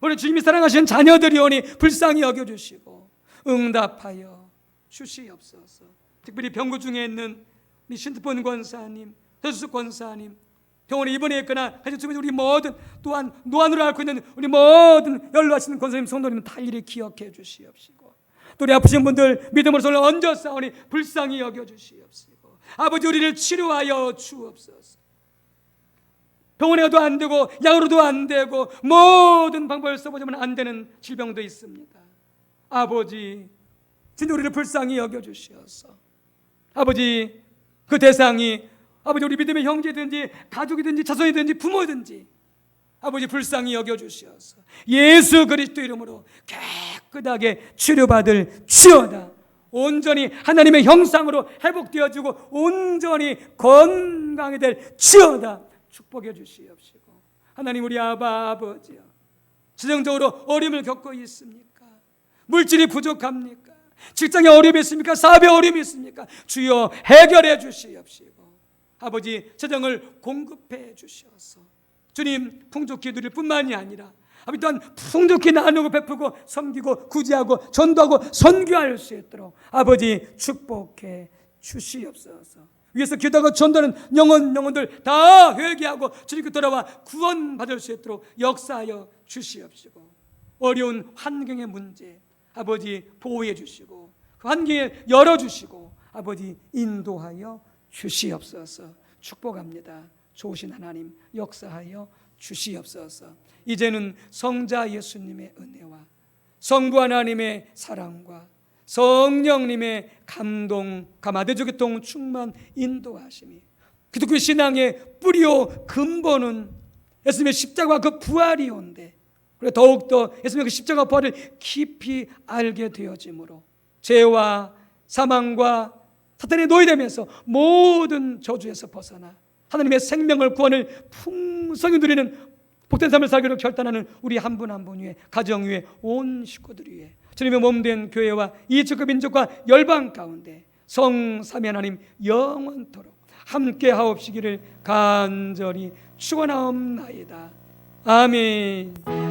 Speaker 3: 우리 주님이 사랑하시는 자녀들이오니 불쌍히 여겨주시고 응답하여 주시옵소서. 특별히 병고 중에 있는 우리 신트폰 권사님, 서수 권사님 병원에 입원했거나 하셨지만 우리 모든 또한 노안으로 앓고 있는 우리 모든 연로하시는 권사님 성도님 다 이리 기억해 주시옵시고 또 우리 아프신 분들 믿음으로 손을 얹어 싸우니 불쌍히 여겨 주시옵시고 아버지 우리를 치료하여 주옵소서. 병원에 가도 안 되고 약으로도 안 되고 모든 방법을 써보자면 안 되는 질병도 있습니다. 아버지 진짜 우리를 불쌍히 여겨 주시옵소서. 아버지 그 대상이 아버지 우리 믿음의 형제든지 가족이든지 자손이든지 부모든지 아버지 불쌍히 여겨주시옵소서. 예수 그리스도 이름으로 깨끗하게 치료받을 치어다. 온전히 하나님의 형상으로 회복되어지고 온전히 건강이 될 치어다. 축복해 주시옵시고 하나님 우리 아버지여 재정적으로 어려움을 겪고 있습니까? 물질이 부족합니까? 직장에 어려움이 있습니까? 사업에 어려움이 있습니까? 주여 해결해 주시옵시고 아버지 재정을 공급해 주셔서 주님 풍족히 누릴 뿐만이 아니라 아버지 또한 풍족히 나누고 베푸고 섬기고 구제하고 전도하고 선교할 수 있도록 아버지 축복해 주시옵소서. 위에서 기도하고 전도하는 영혼들 다 회개하고 주님께 돌아와 구원받을 수 있도록 역사하여 주시옵시고, 어려운 환경의 문제 아버지 보호해 주시고 그 환경을 열어주시고 아버지 인도하여 주시옵소서. 축복합니다. 좋으신 하나님 역사하여 주시옵소서. 이제는 성자 예수님의 은혜와 성부 하나님의 사랑과 성령님의 감동, 감화대조교통 충만 인도하심이 기독교 신앙의 뿌리요 근본은 예수님의 십자가와 그 부활이온데, 그리고 더욱더 예수님의 그 십자가 부활을 깊이 알게 되어짐으로 죄와 사망과 사탄에 노예되면서 모든 저주에서 벗어나 하나님의 생명을 구원을 풍성히 누리는 복된 삶을 살기로 결단하는 우리 한 분 한 분 위에, 가정 위에, 온 식구들 위에, 주님의 몸된 교회와 이적과 민족과 열방 가운데 성삼위 하나님 영원토록 함께 하옵시기를 간절히 축원하옵나이다. 아멘.